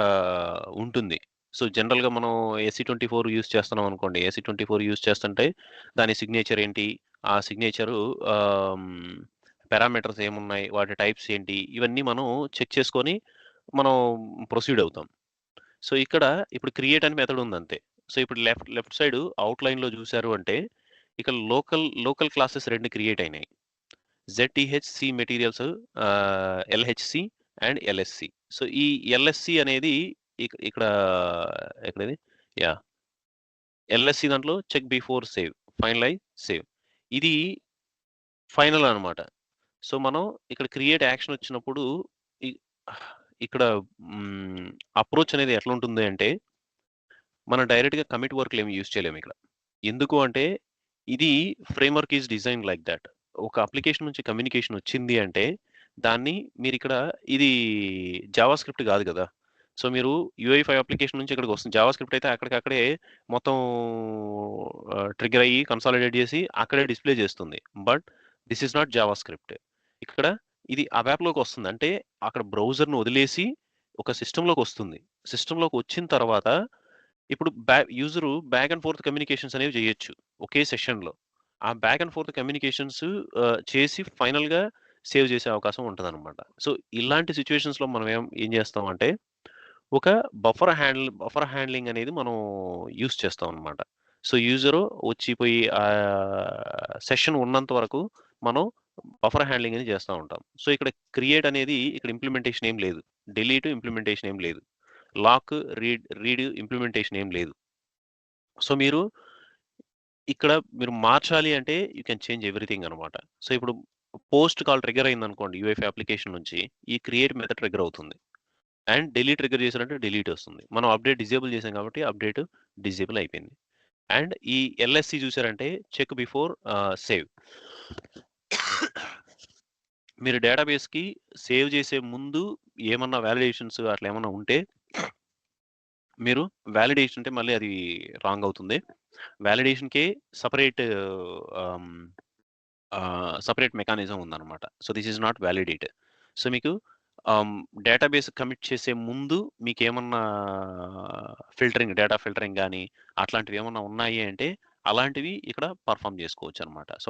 [SPEAKER 1] ఉంటుంది. సో జనరల్‌గా మనం SE24 యూజ్ చేస్తున్నాం అనుకోండి. SE24 యూజ్ చేస్తుంటే దాని సిగ్నేచర్ ఏంటి? ఆ సిగ్నేచరు పారామీటర్స్ ఏమున్నాయి? వాటి టైప్స్ ఏంటి? ఇవన్నీ మనం చెక్ చేసుకొని మనం ప్రొసీడ్ అవుతాం. సో ఇక్కడ ఇప్పుడు క్రియేట్ అనే మెథడ్ ఉంది అంతే. సో ఇప్పుడు లెఫ్ట్ సైడ్ అవుట్‌లైన్‌లో చూసారు అంటే ఇక్కడ లోకల్ క్లాసెస్ 2 క్రియేట్ అయినాయి. ZTHC materials LHC and LSC. So ఈ LSC అనేది ఇక్కడ ఎక్కడది? యాహ్! LSC దాంట్లో check before save, finalize save. ఇది ఫైనల్ అన్నమాట. సో మనం ఇక్కడ క్రియేట్ యాక్షన్ వచ్చినప్పుడు ఇ ఇక్కడ అప్రోచ్ అనేది ఎట్లా ఉంటుంది అంటే మనం డైరెక్ట్‌గా కమిట్ వర్క్‌లు ఏమి యూజ్ చేయలేము ఇక్కడ. ఎందుకు అంటే ఇది framework is designed like that. ఒక అప్లికేషన్ నుంచి కమ్యూనికేషన్ వచ్చింది అంటే దాన్ని మీరిక్కడ ఇది జావా స్క్రిప్ట్ కాదు కదా! సో మీరు UI5 అప్లికేషన్ నుంచి ఇక్కడికి వస్తుంది. జావా స్క్రిప్ట్ అయితే అక్కడికక్కడే మొత్తం ట్రిగ్గర్ అయ్యి కన్సాలిడేట్ చేసి అక్కడే డిస్‌ప్లే చేస్తుంది. But this is not Java script. ఇక్కడ ఇది ఆ యాప్‌లోకి వస్తుంది. అంటే అక్కడ బ్రౌజర్‌ని వదిలేసి ఒక సిస్టమ్‌లోకి వస్తుంది. సిస్టమ్‌లోకి వచ్చిన తర్వాత ఇప్పుడు user back and fourth communications అనేవి చేయొచ్చు ఒకే సెషన్‌లో. ఆ బ్యాక్ అండ్ ఫోర్త్ కమ్యూనికేషన్స్ చేసి ఫైనల్‌గా సేవ్ చేసే అవకాశం ఉంటదనమాట. సో ఇలాంటి సిట్యుయేషన్స్‌లో మనం ఏం చేస్తామంటే ఒక బఫర్ హ్యాండ్లింగ్ అనేది మనం యూజ్ చేస్తాం అనమాట. సో యూజరు వచ్చిపోయి సెషన్ ఉన్నంత వరకు మనం బఫర్ హ్యాండ్లింగ్ అనేది చేస్తా ఉంటాం. సో ఇక్కడ క్రియేట్ అనేది ఇక్కడ ఇంప్లిమెంటేషన్ ఏం లేదు. డిలీట్ ఇంప్లిమెంటేషన్ ఏం లేదు. లాక్, రీడ్ ఇంప్లిమెంటేషన్ ఏం లేదు. సో ఇక్కడ మీరు మార్చాలి అంటే యూ కెన్ చేంజ్ ఎవ్రీథింగ్ అనమాట. సో ఇప్పుడు పోస్ట్ కాల్ ట్రిగ్గర్ అయిందనుకోండి UI5 అప్లికేషన్ నుంచి ఈ క్రియేట్ మెథడ్ ట్రిగ్గర్ అవుతుంది. అండ్ డిలీట్ ట్రిగ్గర్ చేశారంటే డిలీట్ వస్తుంది. మనం అప్డేట్ డిజేబుల్ చేసాం కాబట్టి అప్డేట్ డిజేబుల్ అయిపోయింది. అండ్ ఈ LSC చూసారంటే చెక్ బిఫోర్ సేవ్. మీరు డేటాబేస్‌కి సేవ్ చేసే ముందు ఏమన్నా వాలిడేషన్స్ అట్లా ఏమన్నా ఉంటే మీరు వాలిడేషన్ అంటే మళ్ళీ అది రాంగ్ అవుతుంది. వాలిడేషన్‌కే సెపరేట్ సెపరేట్ మెకానిజం ఉందన్నమాట. So this is not validate. So మీకు డేటాబేస్ కమిట్ చేసే ముందు మీకేమన్నా డేటా ఫిల్టరింగ్ గాని అట్లాంటివి ఏమన్నా ఉన్నాయి అంటే అలాంటివి ఇక్కడ పర్ఫార్మ్ చేసుకోవచ్చనమాట. So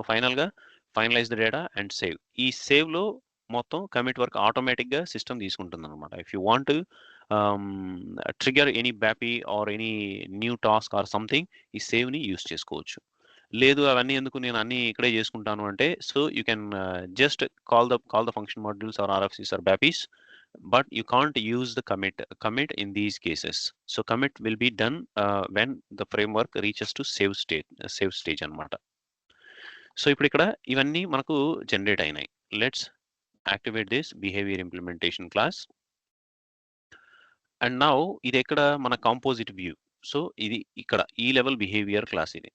[SPEAKER 1] finalise the data and save. ఈ సేవ్‌లో మొత్తం కమిట్ వర్క్ ఆటోమేటిక్‌గా సిస్టమ్ తీసుకుంటుందనమాట. If you want to trigger any BAPI or any new task or something ఈ సేవ్‌ని యూజ్ చేసుకోవచ్చు. లేదు అవన్నీ ఎందుకు నేను అన్నీ ఇక్కడే చేసుకుంటాను అంటే so you can just call the function modules or RFCs or BAPIs. But you can't use the commit in these cases. So commit will be done when the framework reaches to save stage అన్నమాట. So ఇప్పుడు ఇక్కడ ఇవన్నీ మనకు generate అయినాయి. Let's activate this behaviour implementation class. And now ఇది ఎక్కడ మన composite view. So ఇది ఇక్కడ ఈ లెవెల్ బిహేవియర్ క్లాస్ ఇది.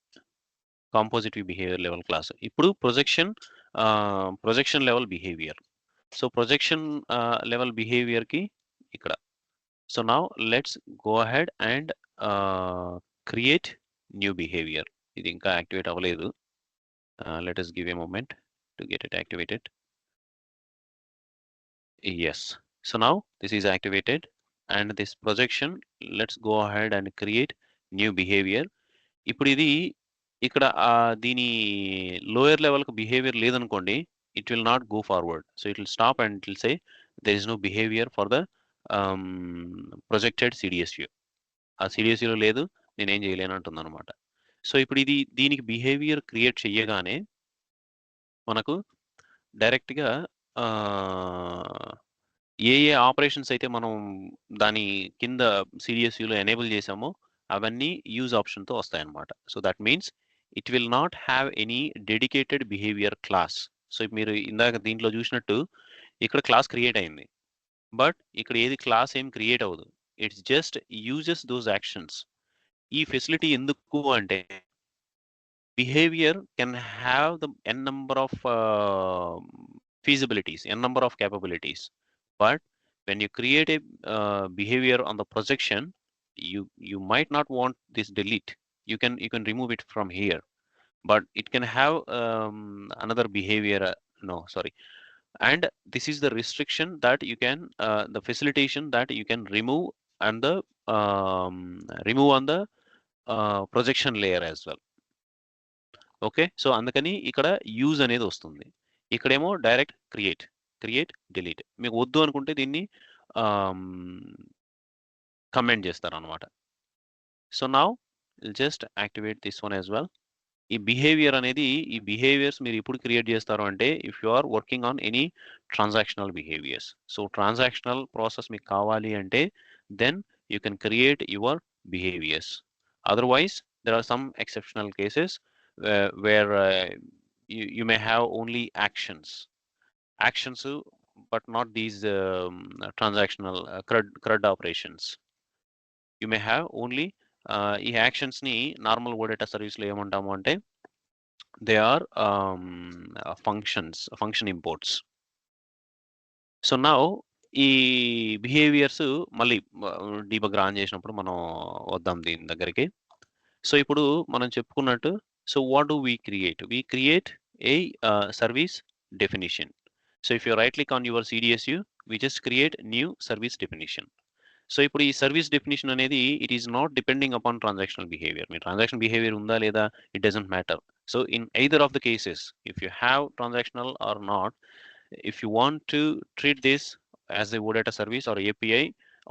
[SPEAKER 1] Composite behaviour level class. ఇప్పుడు projection level behaviour. So projection level బిహేవియర్‌కి ఇక్కడ. So now let's go ahead and create new behaviour. ఇది ఇంకా యాక్టివేట్ అవ్వలేదు. Let us give a moment to get it activated. Yes. So now this is activated and this projection, let's go ahead and create new behavior. ఇప్పుడు ఇది ఇక్కడ దీని lower లెవెల్‌కి behaviour లేదనుకోండి, it will not go forward. So it will stop and it will say there is no behaviour for the projected CDSU. ఆ CDSUలో లేదు, నేనేం చేయలేను అంటుందన్నమాట. సో ఇప్పుడు దీనికి బిహేవియర్ క్రియేట్ చెయ్యగానే మనకు డైరెక్ట్‌గా ఏ ఆపరేషన్స్ అయితే మనం దాని కింద CDSUలో ఎనేబుల్ చేసామో అవన్నీ యూజ్ ఆప్షన్‌తో వస్తాయన్నమాట. So that means it will not have any dedicated behaviour class. So మీరు ఇందాక దీంట్లో చూసినట్టు ఇక్కడ క్లాస్ క్రియేట్ అయింది. బట్ ఇక్కడ ఏది క్లాస్ ఏం క్రియేట్ అవ్వదు. It's just uses those actions. ఈ ఫెసిలిటీ ఎందుకు అంటే behaviour can have the n number of feasibilities, n number of capabilities. But when you create a behavior on the projection, you might not want this delete. You can remove it from here, but it can have another behavior. No, sorry. And this is the restriction that you can the facilitation that you can remove and the remove on the projection layer as well. Okay. So అందుకని ఇక్కడ use అనేది వస్తుంది. ఇక్కడేమో direct create delete. మీకు వద్దు అనుకుంటే దీన్ని comment చేస్తారనమాట. So now just activate this one as well. ఈ బిహేవియర్ అనేది ఈ బిహేవియర్స్ మీరు ఎప్పుడు క్రియేట్ చేస్తారు అంటే if you are working on any transactional behaviours. So transactional process మీకు కావాలి అంటే then you can create your behaviours. Otherwise there are some exceptional cases where you may have only actions, but not these transactional CRUD operations. You may have only ఈ actions ని normal OData service లో ఏమంటాము అంటే they are function imports. So now ఈ behaviours మళ్ళీ debug run చేసినప్పుడు మనం వద్దాం దీని దగ్గరికి. సో ఇప్పుడు మనం చెప్పుకున్నట్టు, so what do we create? We create a service definition. So if you right click on your CDSU, we just create new service definition. So ఇప్పుడు ఈ సర్వీస్ డెఫినిషన్ అనేది it is not depending upon transactional behavior. Me transaction behaviour ఉందా లేదా it doesn't matter. So in either of the cases, if you have transactional or not, if you want to treat this as a OData service or API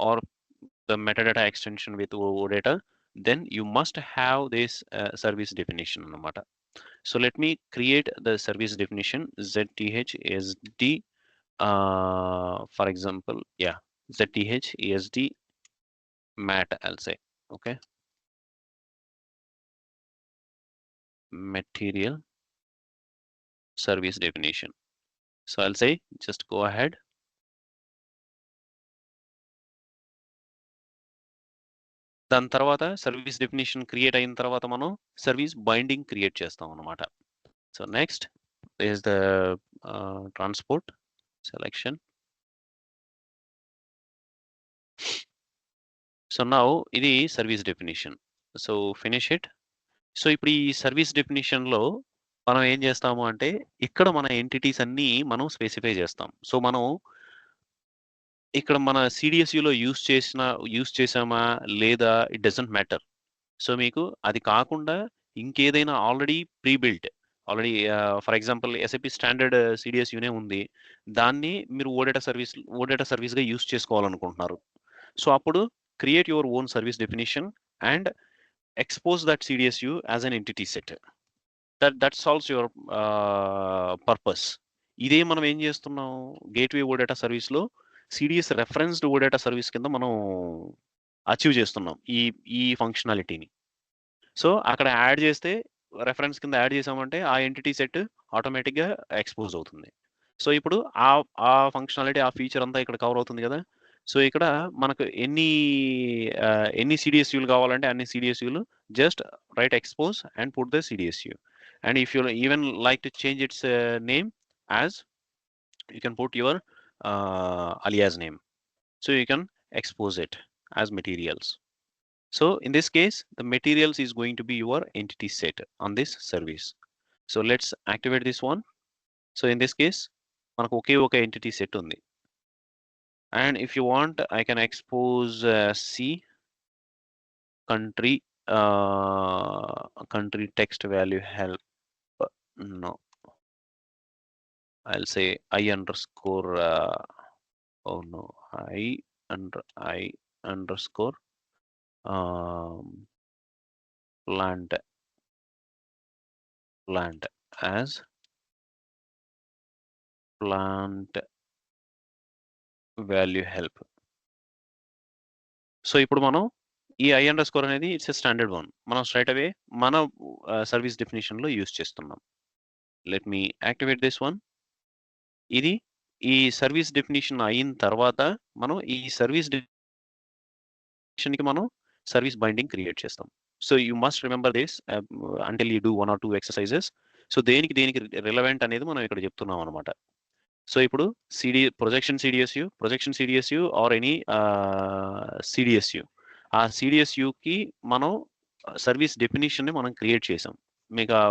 [SPEAKER 1] or the metadata extension with OData, then you must have this service definition anamata. So let me create the service definition ZTH-ESD for example, yeah, ZTH-ESD MAT I'll say. Okay, material service definition. So I'll say just go ahead. దాని తర్వాత service definition create అయిన తర్వాత మనం service binding create చేస్తాం అన్నమాట. So next is the transport selection. So now ఇది service definition. So finish it. So ఇప్పుడు ఈ సర్వీస్ డెఫినేషన్ లో మనం ఏం చేస్తాము అంటే ఇక్కడ మన ఎంటిటీస్ అన్ని మనం స్పెసిఫై చేస్తాం. సో మనం ఇక్కడ మన సిడిఎస్యులో యూస్ చేసామా లేదా ఇట్ డజంట్ మ్యాటర్. సో మీకు అది కాకుండా ఇంకేదైనా already already for example SAP standard సిడిఎస్యునే ఉంది, దాన్ని మీరు ఓడేటా సర్వీస్గా యూస్ చేసుకోవాలనుకుంటున్నారు. సో అప్పుడు create your own service definition and expose that CDSU as an entity set. That solves your purpose. ఇదే మనం ఏం చేస్తున్నాం, గేట్వే ఓడేటా సర్వీస్ లో సిడిఎస్ రెఫరెన్స్డ్ ఓడేటా సర్వీస్ కింద మనం అచీవ్ చేస్తున్నాం ఈ ఫంక్షనాలిటీని. సో అక్కడ యాడ్ చేస్తే రెఫరెన్స్ కింద యాడ్ చేసామంటే ఆ ఎంటిటీ సెట్ ఆటోమేటిక్గా ఎక్స్పోజ్ అవుతుంది. సో ఇప్పుడు ఆ ఫంక్షనాలిటీ ఆ ఫీచర్ అంతా ఇక్కడ కవర్ అవుతుంది కదా. సో ఇక్కడ మనకు ఎన్ని సిడిఎస్యూలు కావాలంటే అన్ని సిడిఎస్యూలు just write expose and put the CDS view. And if you even like to change its name as you can put your alias name. So you can expose it as materials. So in this case, the materials is going to be your entity set on this service. So let's activate this one. So in this case, manaku oke entity set undi. And if you want, I can expose C country text value help. No, I'll say I underscore oh no, I underscore plant as plant value help. So ఇప్పుడు మనం ఈ I underscore అనేది it's a standard one, మనం straight అవే మన service definition లో use చేస్తున్నాం. Let me activate this one. ఇది ఈ సర్వీస్ డెఫినేషన్ అయిన తర్వాత మనం ఈ సర్వీస్ డెఫినేషన్ కి మనం సర్వీస్ బైండింగ్ క్రియేట్ చేస్తాం. So you must remember this until you do 1 or 2 exercises. So దేనికి రిలవెంట్ అనేది మనం ఇక్కడ చెప్తున్నాం అనమాట. సో ఇప్పుడు ప్రొజెక్షన్ సిడిఎస్యు ఆర్ ఎనీ సిడిఎస్యు ఆ CDSUకి మనం సర్వీస్ డెఫినిషన్ని మనం క్రియేట్ చేసాం. మీకు ఆ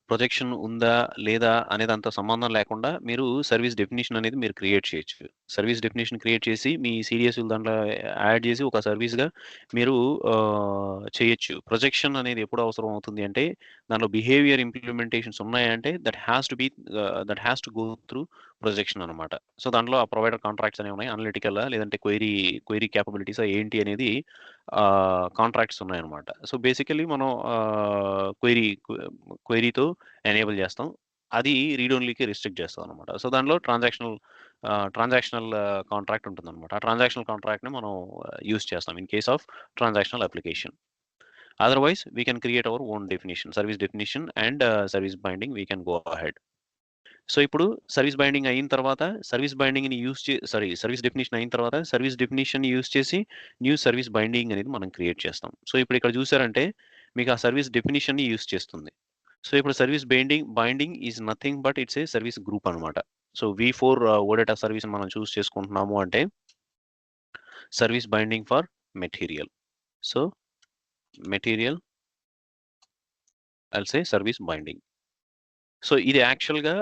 [SPEAKER 1] ప్రొజెక్షన్ ఉందా లేదా అనేదంత సంబంధం లేకుండా మీరు సర్వీస్ డెఫినిషన్ అనేది మీరు క్రియేట్ చేయొచ్చు. సర్వీస్ డెఫినిషన్ క్రియేట్ చేసి మీ CDSU దాంట్లో యాడ్ చేసి ఒక సర్వీస్‌గా మీరు చేయొచ్చు. ప్రొజెక్షన్ అనేది ఎప్పుడు అవసరం అవుతుంది అంటే దాంట్లో బిహేవియర్ ఇంప్లిమెంటేషన్స్ ఉన్నాయంటే that has to go through projection అనమాట. సో దాంట్లో ఆ ప్రొవైడర్ కాంట్రాక్ట్స్ అనేవి ఉన్నాయి. అనలిటికలా లేదంటే క్వెరీ క్యాపబిలిటీసా ఏంటి అనేది కాంట్రాక్ట్స్ ఉన్నాయన్నమాట. సో బేసికల్లీ మనం క్వెరీతో ఎనేబుల్ చేస్తాం. అది రీడ్ ఓన్లీకి రిస్ట్రిక్ట్ చేస్తాం అనమాట. సో దానిలో ట్రాన్సాక్షనల్ కాంట్రాక్ట్ ఉంటుందన్నమాట. ఆ ట్రాన్సాక్షనల్ కాంట్రాక్ట్‌ని మనం యూజ్ చేస్తాం in case of transactional application. Otherwise we can create our own definition, service definition and service binding we can go ahead. So ఇప్పుడు సర్వీస్ బైండింగ్ అయిన తర్వాత సర్వీస్ డెఫినిషన్ అయిన తర్వాత సర్వీస్ డెఫినిషన్ యూజ్ చేసి new service binding అనేది మనం create చేస్తాం. So ఇప్పుడు ఇక్కడ చూసారంటే మీకు ఆ సర్వీస్ డెఫినిషన్‌ని యూజ్ చేస్తుంది. సో ఇప్పుడు service binding is nothing but it's a service group అనమాట. సో V4 ఓడేటా సర్వీస్ మనం చూస్ చేసుకుంటున్నాము అంటే service binding for material. So material I'll say service binding. So ఇది యాక్చువల్‌గా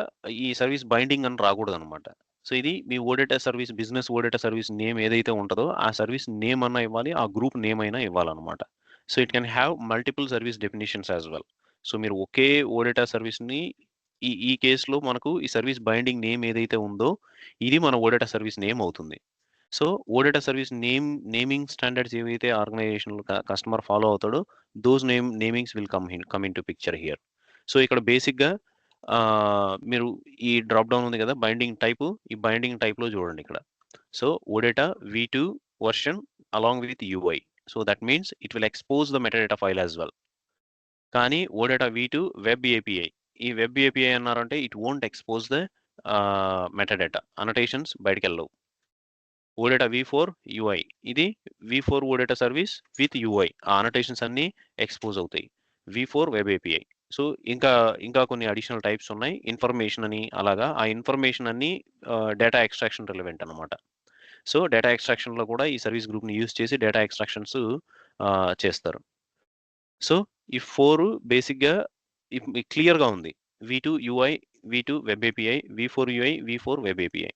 [SPEAKER 1] ఈ సర్వీస్ బైండింగ్ అని రాకూడదనమాట. సో ఇది మీ బిజినెస్ ఓడేటా సర్వీస్ నేమ్ ఏదైతే ఉంటదో ఆ సర్వీస్ నేమ్ అన్నా ఇవ్వాలి. ఆ గ్రూప్ నేమ్ అయినా ఇవ్వాలనమాట. So it can have multiple service definitions as well. So మీరు ఒకే ఓడేటా సర్వీస్‌ని ఈ ఈ కేస్‌లో మనకు ఈ సర్వీస్ బైండింగ్ నేమ్ ఏదైతే ఉందో ఇది మన ఓడేటా సర్వీస్ నేమ్ అవుతుంది. So OData service naming standards ఏవైతే ఆర్గనైజేషన్‌లో కస్టమర్ ఫాలో అవుతాడో those namings will come into picture here. So ఇక్కడ బేసిక్‌గా మీరు ఈ డ్రాప్ డౌన్ ఉంది కదా! ఈ బైండింగ్ టైప్‌లో చూడండి ఇక్కడ. So OData V2 version along with UI. So that means it will expose the metadata file as well. కానీ OData V2 వెబ్ API. ఈ వెబ్ API అన్నారంటే it won't expose the metadata. Annotations బయటికెళ్ళవు. OData V4 UI. ఇది V4 OData సర్వీస్ విత్ UI. ఆ annotations అన్నీ expose అవుతాయి. V4 web API. సో ఇంకా కొన్ని అడిషనల్ టైప్స్ ఉన్నాయి. ఇన్ఫర్మేషన్ అని అలాగా. ఆ ఇన్ఫర్మేషన్ అన్నీ డేటా ఎక్స్ట్రాక్షన్ రిలవెంట్ అనమాట. సో డేటా ఎక్స్ట్రాక్షన్‌లో కూడా ఈ సర్వీస్ గ్రూప్‌ని యూజ్ చేసి డేటా ఎక్స్ట్రాక్షన్స్ చేస్తారు. సో ఈ 4 బేసిక్‌గా క్లియర్‌గా ఉంది. V2 UI, V2 web API, V4 UI, V4 web API.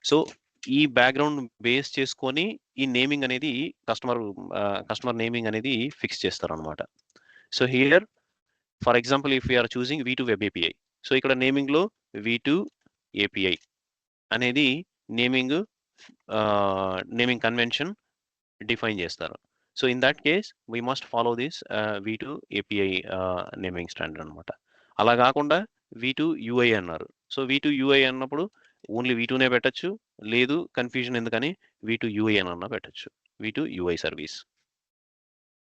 [SPEAKER 1] So ఈ బ్యాక్‌గ్రౌండ్ బేస్ చేసుకొని ఈ నేమింగ్ అనేది కస్టమర్ నేమింగ్ అనేది ఫిక్స్ చేస్తారనమాట. So here for example if we are choosing V2 web API. So ఇక్కడ నేమింగ్‌లో V2 API అనేది naming naming convention define చేస్తారు. So in that case we must follow this V2 API naming standard అనమాట. అలా కాకుండా V2 UI అన్నారు. So V2 UI అన్నప్పుడు only V2నే పెట్టొచ్చు. లేదు కన్‌ఫ్యూజన్ ఎందుకని V2 UI అనన్నా పెట్టొచ్చు. V2 UI service.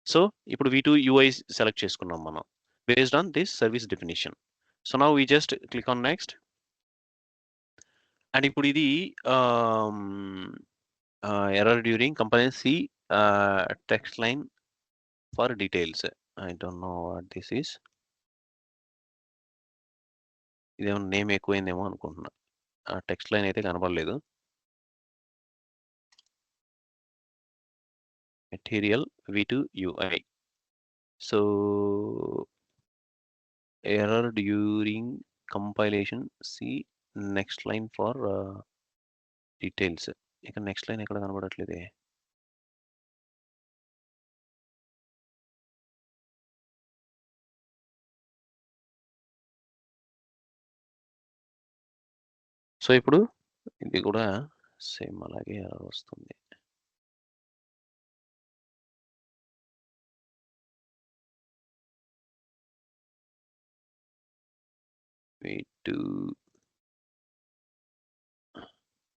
[SPEAKER 1] సో ఇప్పుడు V2 UI సెలెక్ట్ చేసుకున్నాం మనం. Based on this service definition. So now we just click on next. And ఇప్పుడు ఇది error during compulsory text line for details. I don't know what this is. ఇదేమన్నా name ఎక్కువైందేమో అనుకుంటున్నా. ఆ text line అయితే కనపడలేదు. Material V2 UI. So error during compilation see next line for details. ఇక్కడ next line ఎక్కడ కనపడట్లేదే. సో ఇప్పుడు ఇది కూడా సేమ్ అలాగే ఎర్రర్ వస్తుంది. V2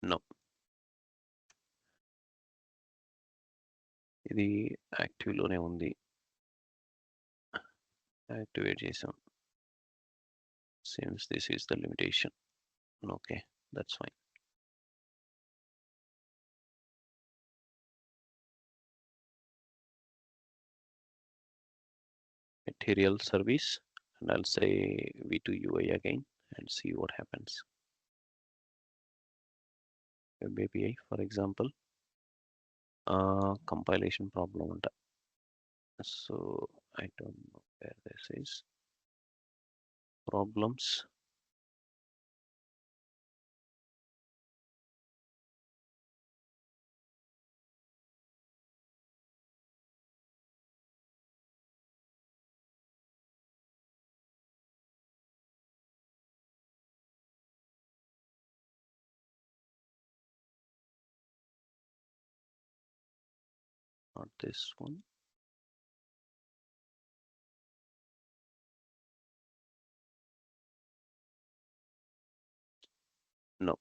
[SPEAKER 1] no. ఇది యాక్టివ్‌లోనే ఉంది. యాక్టివేట్ చేసాం. Seems this is the limitation. Okay, that's fine. Material service, and I'll say V2 UI again and see what happens. Web API, for example. Compilation problem అంట. So I don't know where this is problems. Not this one. No.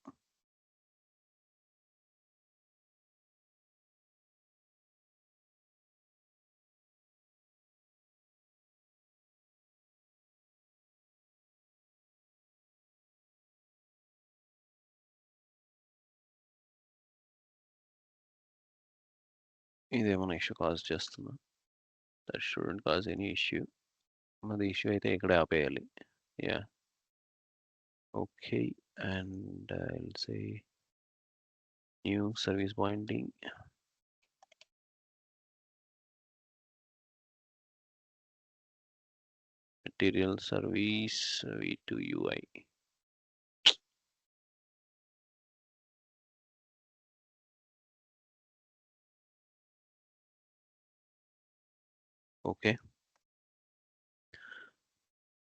[SPEAKER 1] ఇదేమైనా issue cause చేస్తుందా? That shouldn't cause any issue. మనది issue అయితే ఇక్కడే ఆపేయాలి. Yeah okay. And I'll say new service binding. Material service v2 UI. Okay.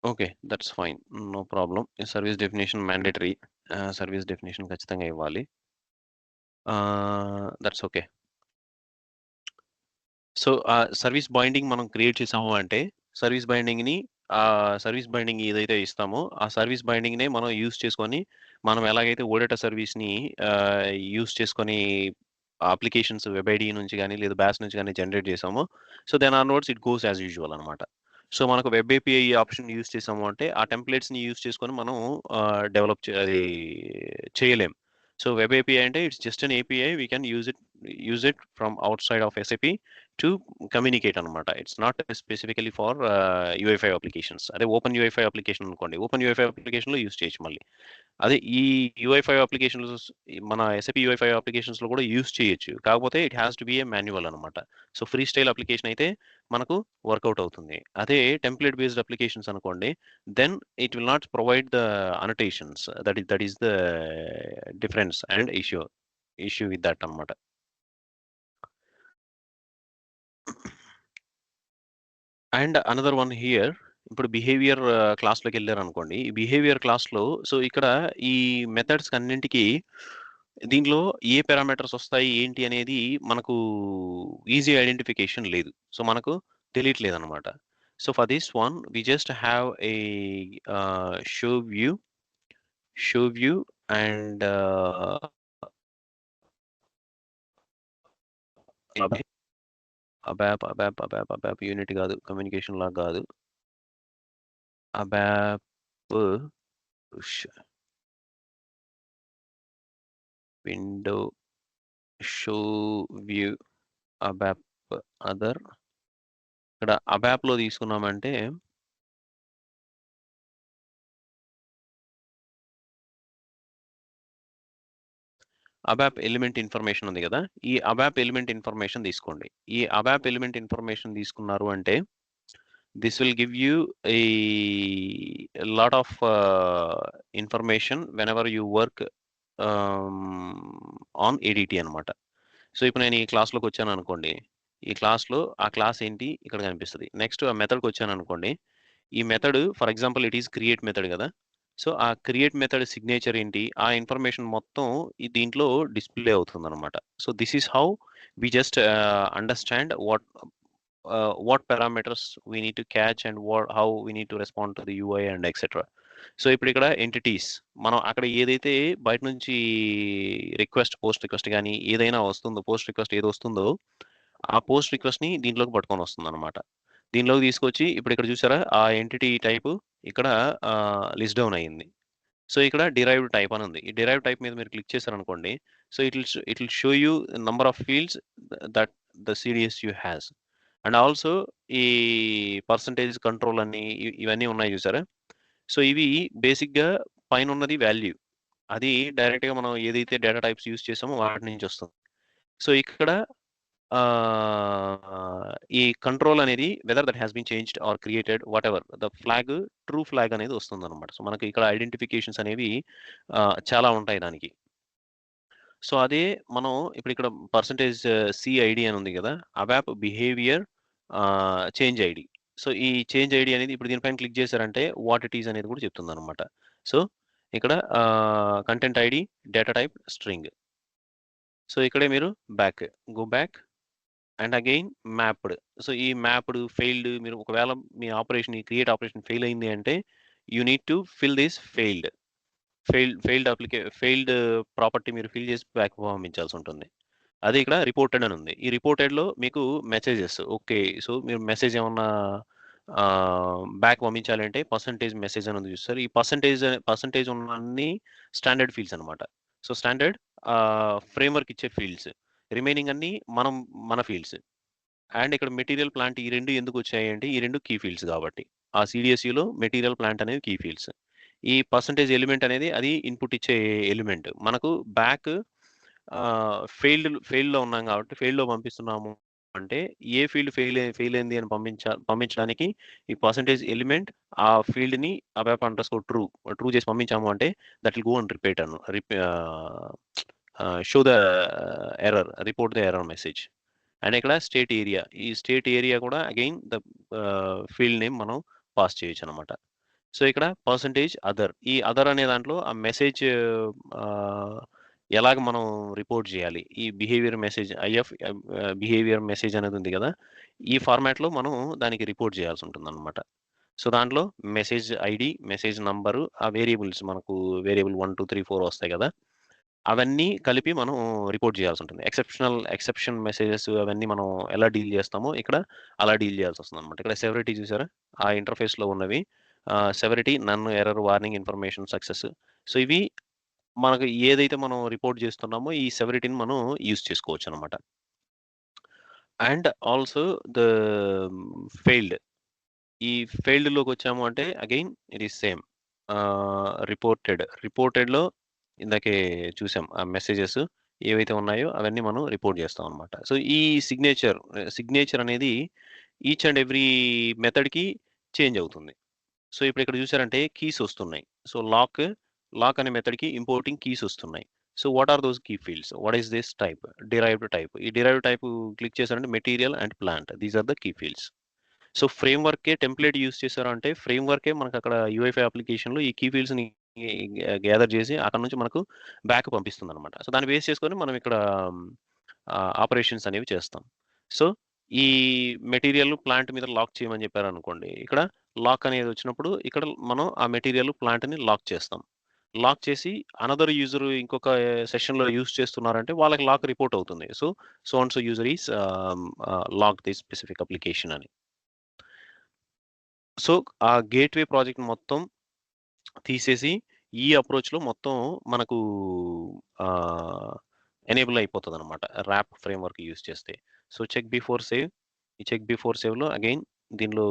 [SPEAKER 1] Okay, that's fine. No problem. Service definition mandatory. Service definition ఖచ్చితంగా ఇవ్వాలి. That's okay. So service binding మనం create చేసాము అంటే service బైండింగ్ని service binding ఏదైతే ఇస్తామో ఆ service బైండింగ్నే మనం use చేసుకొని మనం ఎలాగైతే ఓడేటా సర్వీస్ని యూస్ చేసుకొని అప్లికేషన్స్ వెబ్ ఐడి నుంచి కానీ లేదా బ్యాస్ నుంచి కానీ జనరేట్ చేసామో so then onwards it goes as usual అనమాట. సో మనకు వెబ్ ఏపీఐ ఆప్షన్ యూస్ చేసాము అంటే ఆ టెంప్లెట్స్ని యూస్ చేసుకొని మనం డెవలప్ అది చేయలేం. సో వెబ్ ఏపీఐ అంటే it's just an API we can use it from outside of SAP to communicate అనమాట. It's not specifically for UI5 applications. అదే ఓపెన్ UI5 అప్లికేషన్ అనుకోండి, ఓపెన్ UI5 అప్లికేషన్లో యూస్ చేయొచ్చు మళ్ళీ. అదే ఈ UI5 అప్లికేషన్స్ మన SAP UI5 అప్లికేషన్స్లో కూడా యూస్ చేయొచ్చు, కాకపోతే it has to be a manual అనమాట. సో ఫ్రీ స్టైల్ అప్లికేషన్ అయితే మనకు వర్కౌట్ అవుతుంది. అదే టెంప్లెట్ బేస్డ్ అప్లికేషన్స్ అనుకోండి, then it will not provide the annotations. That is the difference and issue with that అనమాట. అండ్ అనదర్ వన్ హియర్, ఇప్పుడు behaviour క్లాస్లోకి వెళ్ళారు అనుకోండి. ఈ బిహేవియర్ క్లాస్లో సో ఇక్కడ ఈ మెథడ్స్ అన్నింటికి దీంట్లో ఏ పారామీటర్స్ వస్తాయి ఏంటి అనేది మనకు ఈజీ ఐడెంటిఫికేషన్ లేదు. సో మనకు తెలియట్లేదు అనమాట. So for this one we just have a show view and ABAP unit కాదు, కమ్యూనికేషన్ లాగా కాదు. ABAP window show view ABAP other. ఇక్కడ అబ్యాప్లో తీసుకున్నామంటే అబ్యాప్ ఎలిమెంట్ ఇన్ఫర్మేషన్ ఉంది కదా, ఈ అబ్యాప్ ఎలిమెంట్ ఇన్ఫర్మేషన్ తీసుకోండి. ఈ అబ్యాప్ ఎలిమెంట్ ఇన్ఫర్మేషన్ తీసుకున్నారు అంటే this will give you a lot of information whenever you work on ADT అనమాట. సో ఇప్పుడు నేను ఈ క్లాస్లోకి వచ్చాను అనుకోండి, ఈ క్లాస్లో ఆ క్లాస్ ఏంటి ఇక్కడ కనిపిస్తుంది. నెక్స్ట్ ఆ మెథడ్కి వచ్చాను అనుకోండి, ఈ method for example it is create method కదా. సో ఆ క్రియేట్ మెథడ్ సిగ్నేచర్ ఏంటి, ఆ ఇన్ఫర్మేషన్ మొత్తం ఈ దీంట్లో డిస్ప్లే అవుతుంది అనమాట. So this is how we just understand what parameters we need to catch and how we need to respond to the UI and etc. So ఇప్పుడు ఇక్కడ ఎంటిటీస్ మనం అక్కడ ఏదైతే బయట నుంచి పోస్ట్ రిక్వెస్ట్ కానీ ఏదైనా వస్తుందో, పోస్ట్ రిక్వెస్ట్ ఏది వస్తుందో ఆ పోస్ట్ రిక్వెస్ట్ని దీంట్లోకి పట్టుకొని వస్తుంది అనమాట. దీనిలోకి తీసుకొచ్చి ఇప్పుడు ఇక్కడ చూసారా ఆ ఎంటిటీ టైప్ ఇక్కడ లిస్ట్ డౌన్ అయ్యింది. సో ఇక్కడ డిరైవ్డ్ టైప్ అని ఉంది. ఈ డిరైవ్డ్ టైప్ మీద మీరు క్లిక్ చేశారనుకోండి, so it will show you number of fields that the CDSU has. And also ఈ పర్సంటేజ్ కంట్రోల్ అని ఇవన్నీ ఉన్నాయి చూసారా. సో ఇవి బేసిక్గా పైన ఉన్నది వాల్యూ, అది డైరెక్ట్గా మనం ఏదైతే డేటా టైప్స్ యూస్ చేసామో వాటి నుంచి వస్తుంది. సో ఇక్కడ ఈ కంట్రోల్ అనేది whether that has been changed or created whatever the flag true flag అనేది వస్తుంది అనమాట. సో మనకి ఇక్కడ ఐడెంటిఫికేషన్స్ అనేవి చాలా ఉంటాయి దానికి. సో అదే మనం ఇప్పుడు ఇక్కడ పర్సంటేజ్ సిఐడి అని ఉంది కదా, అవాప్ బిహేవియర్ చేంజ్ ఐడి. సో ఈ చేంజ్ ఐడి అనేది ఇప్పుడు దీనిపైన క్లిక్ చేశారంటే వాట్ ఇట్ ఈస్ అనేది కూడా చెప్తుంది అనమాట. సో ఇక్కడ content ID data type string. So ఇక్కడే మీరు go back and again mapped. So ఈ మ్యాప్డ్ ఫెయిల్డ్, మీరు ఒకవేళ మీ ఆపరేషన్ ఈ క్రియేట్ ఆపరేషన్ ఫెయిల్ అయింది అంటే you need to fill this failed property మీరు ఫిల్ చేసి బ్యాక్ పంపించాల్సి ఉంటుంది. అది ఇక్కడ రిపోర్టెడ్ అని ఉంది. ఈ రిపోర్టెడ్లో మీకు మెసేజెస్ ఓకే. సో మీరు మెసేజ్ ఏమన్నా బ్యాక్ పంపించాలంటే పర్సంటేజ్ మెసేజ్ అని ఉంది చూస్తారు. ఈ పర్సంటేజ్ ఉన్న అన్ని స్టాండర్డ్ ఫీల్డ్స్ అనమాట. సో స్టాండర్డ్ ఫ్రేమ్వర్క్ ఇచ్చే ఫీల్డ్స్, రిమైనింగ్ అన్ని మన ఫీల్డ్స్. అండ్ ఇక్కడ మెటీరియల్ ప్లాంట్ ఈ రెండు ఎందుకు వచ్చాయి అంటే ఈ రెండు కీ ఫీల్డ్స్ కాబట్టి, ఆ సిడిఎస్యులో మెటీరియల్ ప్లాంట్ అనేది కీ ఫీల్డ్స్. ఈ పర్సంటేజ్ ఎలిమెంట్ అనేది అది ఇన్పుట్ ఇచ్చే ఎలిమెంట్. మనకు బ్యాక్ ఫెయిల్డ్లో ఉన్నాం కాబట్టి ఫెయిల్డ్లో పంపిస్తున్నాము అంటే ఏ ఫీల్డ్ ఫెయిల్ అయింది అని పంపించడానికి ఈ పర్సంటేజ్ ఎలిమెంట్ ఆ ఫీల్డ్ని అబాప్ అండర్స్కోర్ ట్రూ చేసి పంపించాము అంటే that will go and show the error, report the error message. And ఇక్కడ స్టేట్ ఏరియా, ఈ స్టేట్ ఏరియా కూడా అగైన్ ద ఫీల్డ్ నేమ్ మనం పాస్ చేయొచ్చు అనమాట. సో ఇక్కడ పర్సంటేజ్ అదర్, ఈ అదర్ అనే దాంట్లో ఆ మెసేజ్ ఎలాగ మనం రిపోర్ట్ చేయాలి, ఈ బిహేవియర్ మెసేజ్ బిహేవియర్ మెసేజ్ అనేది ఉంది కదా, ఈ ఫార్మాట్లో మనం దానికి రిపోర్ట్ చేయాల్సి ఉంటుంది అనమాట. సో దాంట్లో మెసేజ్ ఐడి, మెసేజ్ నంబరు, ఆ వేరియబుల్స్ మనకు వేరియబుల్ 1 2 3 4 వస్తాయి కదా, అవన్నీ కలిపి మనం రిపోర్ట్ చేయాల్సి ఉంటుంది. ఎక్సెప్షన్ మెసేజెస్ అవన్నీ మనం ఎలా డీల్ చేస్తామో ఇక్కడ అలా డీల్ చేయాల్సి వస్తుంది అనమాట. ఇక్కడ సెవరిటీ చూసారా, ఆ ఇంటర్ఫేస్లో ఉన్నవి severity, none, error, warning, information, success. So ఇవి మనకు ఏదైతే మనం రిపోర్ట్ చేస్తున్నామో ఈ సెవరిటీని మనం యూజ్ చేసుకోవచ్చు అనమాట. అండ్ ఆల్సో ద ఫెయిల్డ్, ఈ ఫెయిల్డ్లోకి వచ్చాము అంటే అగైన్ ఇట్ ఈస్ సేమ్. రిపోర్టెడ్లో ఇందాకే చూసాం ఆ మెసేజెస్ ఏవైతే ఉన్నాయో అవన్నీ మనం రిపోర్ట్ చేస్తాం అనమాట. సో ఈ సిగ్నేచర్ అనేది ఈచ్ అండ్ ఎవ్రీ మెథడ్కి చేంజ్ అవుతుంది. సో ఇప్పుడు ఇక్కడ చూసారంటే కీస్ వస్తున్నాయి. సో లాక్ అనే మెథడ్కి ఇంపోర్టింగ్ కీస్ వస్తున్నాయి. So what are those key fields, what is this type, derived type. ఈ డిరైవ్డ్ టైప్ క్లిక్ చేశారంటే material and plant, these are the key fields. So ఫ్రేమ్వర్కే టెంప్లెట్ యూస్ చేశారు అంటే ఫ్రేమ్వర్కే మనకు అక్కడ యూఐఫై అప్లికేషన్లో ఈ కీ ఫీల్డ్స్ని గ్యాదర్ చేసి అక్కడ నుంచి మనకు బ్యాక్ పంపిస్తుంది అనమాట. సో దాన్ని బేస్ చేసుకొని మనం ఇక్కడ ఆపరేషన్స్ అనేవి చేస్తాం. సో ఈ మెటీరియల్ ప్లాంట్ మీద లాక్ చేయమని చెప్పారు అనుకోండి, ఇక్కడ లాక్ అనేది వచ్చినప్పుడు ఇక్కడ మనం ఆ మెటీరియల్ ప్లాంట్ని లాక్ చేస్తాం. లాక్ చేసి అనదర్ యూజర్ ఇంకొక సెషన్లో యూజ్ చేస్తున్నారంటే వాళ్ళకి లాక్ రిపోర్ట్ అవుతుంది. So and so user is lock this specific application అని. సో ఆ గేట్వే ప్రాజెక్ట్ మొత్తం తీసేసి ఈ అప్రోచ్లో మొత్తం మనకు ఎనేబుల్ అయిపోతుంది అనమాట ర్యాప్ ఫ్రేమ్వర్క్ యూజ్ చేస్తే. సో చెక్ బిఫోర్ సేవ్, ఈ చెక్ బిఫోర్ సేవ్లో అగైన్ దీనిలో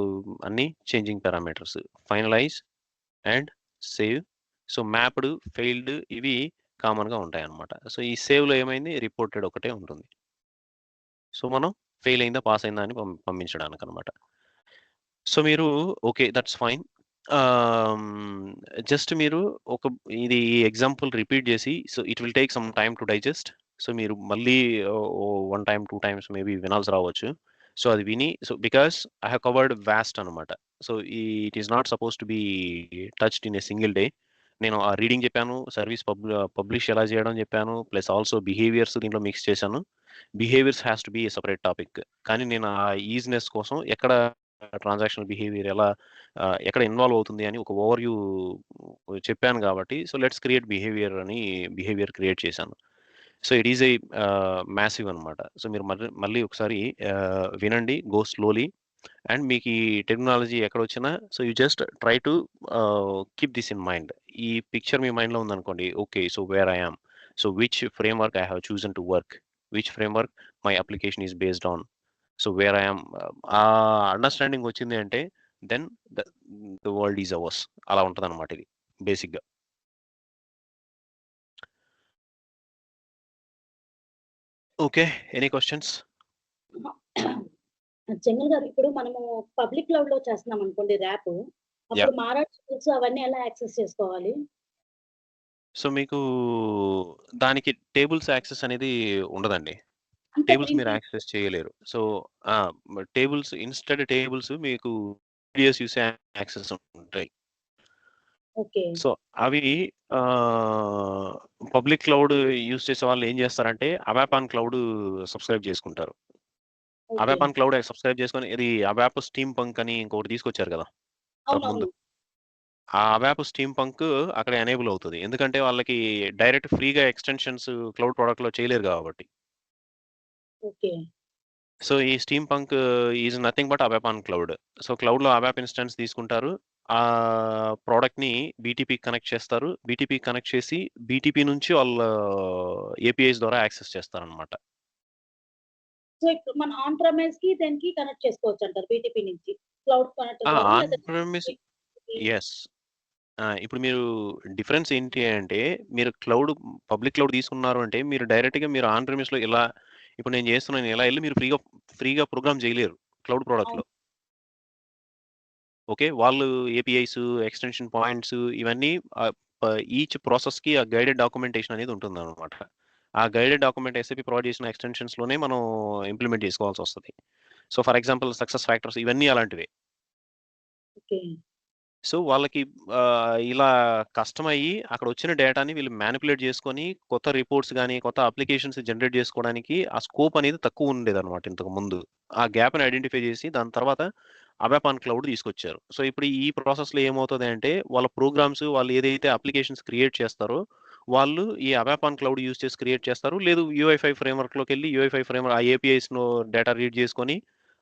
[SPEAKER 1] అన్ని changing parameters, finalize and save. So mapped, failed ఇవి కామన్గా ఉంటాయి అన్నమాట. సో ఈ సేవ్లో ఏమైంది, రిపోర్టెడ్ ఒకటే ఉంటుంది. సో మనం ఫెయిల్ అయిందా పాస్ అయిందా అని పంపించడానికి అనమాట. సో మీరు ఓకే దట్స్ ఫైన్. జస్ట్ మీరు ఇది ఎగ్జాంపుల్ రిపీట్ చేసి, so it will take some time to digest. So మీరు మళ్ళీ 1 time 2 times మేబీ వినాల్సి రావచ్చు. సో అది విని, so because I have covered vast అనమాట. So it is not suppose to be touched in a single day. నేను ఆ reading చెప్పాను, service publish ఎలా చేయడం చెప్పాను, ప్లస్ ఆల్సో బిహేవియర్స్ దీంట్లో మిక్స్ చేశాను. Behaviours has to be a separate topic. కానీ నేను ఆ ఈజినెస్ కోసం ఎక్కడ ట్రాన్సాక్షనల్ బిహేవియర్ ఎక్కడ ఇన్వాల్వ్ అవుతుంది అని ఒక ఓవర్వ్యూ చెప్పాను కాబట్టి, so let's create behaviour create చేశాను. So it is a massive అనమాట. సో మీరు మళ్ళీ ఒకసారి వినండి, గో స్లోలీ. అండ్ మీకు ఈ టెక్నాలజీ ఎక్కడ వచ్చినా, so you just try to keep this in mind. ఈ పిక్చర్ మీ మైండ్లో ఉందనుకోండి, okay so where I am, so which framework I have chosen to work, which framework my application is based on, so where I am. ఆ understanding వచ్చింది అంటే then the world is ours. అలా ఉంటుంది అనమాట ఇది బేసిక్గా. Okay, any questions?
[SPEAKER 2] జంగల్ గారు ఇప్పుడు మనము పబ్లిక్ క్లౌడ్‌లో చేస్తున్నాం అనుకోండి ర్యాపు.
[SPEAKER 1] యాహ్!
[SPEAKER 2] అప్పుడు మారాట్ టూల్స్ అవన్నీ ఎలా యాక్సెస్ చేసుకోవాలి?
[SPEAKER 1] సో, మీకు దానికి టేబుల్స్ యాక్సెస్ అనేది ఉండదండి.
[SPEAKER 2] అంతా
[SPEAKER 1] టేబుల్స్ మీరు
[SPEAKER 2] గ్రీన్‌ఫీల్డ్.
[SPEAKER 1] యాక్సెస్ చేయలేరు. సో, ఆ! టేబుల్స్ ఇన్‌స్టెడ్ టేబుల్స్ మీకు పీడిఎఫ్ చూసే యాక్సెస్ ఉంటాయి.
[SPEAKER 2] ఓకే.
[SPEAKER 1] సో, అవి పబ్లిక్ క్లౌడ్ యూజ్ చేసే వాళ్ళు ఏం చేస్తారంటే, అవాప్ ఆన్ క్లౌడ్ సబ్స్క్రైబ్ చేసుకుంటారు.
[SPEAKER 2] ఓకే.
[SPEAKER 1] అవాప్ ఆన్ క్లౌడ్ సబ్స్క్రైబ్ చేసుకొని ఇది అవాప్ స్టీమ్ పంక్ అని ఇంకొకటి తీసుకొచ్చారు కదా! ముందు.
[SPEAKER 2] అవునవును.
[SPEAKER 1] ఆ అవాప్ స్టీమ్ పంక్ అక్కడ ఎనేబుల్ అవుతది. ఎందుకంటే వాళ్ళకి డైరెక్ట్ ఫ్రీగా ఎక్స్‌టెన్షన్స్ క్లౌడ్ ప్రొడక్ట్‌లో చేయలేరు కాబట్టి.
[SPEAKER 2] ఓకే.
[SPEAKER 1] సో, ఈ steampunk is nothing but ABAP on cloud. So, క్లౌడ్‌లో అవాప్ ఇన్‌స్టాన్స్ తీసుకుంటారు. ఆ ప్రొడక్ట్‌ని బీటీపీకి కనెక్ట్ చేస్తారు. బీటీపీకి కనెక్ట్ చేసి బీటీపీ నుంచి వాళ్ళ ఏపీఐస్ ద్వారా యాక్సెస్ చేస్తారనమాట.
[SPEAKER 2] సో, ఇప్పుడు మన ఆన్ ప్రెమైస్‌కి దేనికి కనెక్ట్ చేసుకోవచ్చంటారు బీటీపీ నుంచి. క్లౌడ్ కనెక్టర్ ద్వారా
[SPEAKER 1] ఆన్
[SPEAKER 2] లేదా
[SPEAKER 1] ప్రిమిస్ యెస్. ఇప్పుడు మీరు డిఫరెన్స్ ఏంటి అంటే, మీరు పబ్లిక్ క్లౌడ్ తీసుకున్నారు అంటే, మీరు డైరెక్ట్‌గా మీరు ఆన్ ప్రిమిస్‌లో ఇలా ఇప్పుడు నేను చేస్తున్నాను ఇలా ఎళ్లి మీరు ఫ్రీగా ప్రోగ్రామ్ చేయలేరు క్లౌడ్ ప్రొడక్ట్‌లో.
[SPEAKER 2] అవును.
[SPEAKER 1] ఓకే. వాళ్ళు ఏపీఐస్, ఎక్స్‌టెన్షన్ పాయింట్స్ ఇవన్నీ ఈచ్ ప్రాసెస్‌కి ఆ గైడెడ్ డాక్యుమెంటేషన్ అనేది ఉంటుందనమాట. ఆ గైడెడ్ డాక్యుమెంట్ ఎస్ఏపీ ప్రొవైడ్ చేసిన ఎక్స్‌టెన్షన్స్‌లోనే మనం ఇంప్లిమెంట్ చేసుకోవాల్సొస్తది. So, for example success factors ఇవన్నీ అలాంటివే.
[SPEAKER 2] ఓకే.
[SPEAKER 1] సో, వాళ్ళకి ఇలా కష్టమయ్యి అక్కడొచ్చిన డేటాని వీళ్ళు మానిప్యులేట్ చేసుకొని, కొత్త రిపోర్ట్స్ గాని, కొత్త అప్లికేషన్స్ జనరేట్ చేసుకోవడానికి ఆ స్కోప్ అనేది తక్కువుండేదనమాట ఇంతకు ముందు. ఆ గ్యాప్‌ని ఐడెంటిఫై చేసి దాని తర్వాత అవాప్ ఆన్ క్లౌడ్ తీసుకొచ్చారు. సో, ఇప్పుడు ఈ ప్రాసెస్‌లో ఏమవుతది అంటే, వాళ్ళ ప్రోగ్రామ్స్ వాళ్ళు ఏదైతే అప్లికేషన్స్ క్రియేట్ చేస్తారో, వాళ్ళు ఈ అవాప్ ఆన్ క్లౌడ్ యూజ్ చేసి క్రియేట్ చేస్తారు. లేదు యూఐ5 ఫ్రేమ్‌వర్క్‌లోకెళ్ళి యూఐ5 ఫ్రేమ్‌వర్క్ ఆ ఏపీఐస్‌లో డేటా రీడ్ చేసుకొని,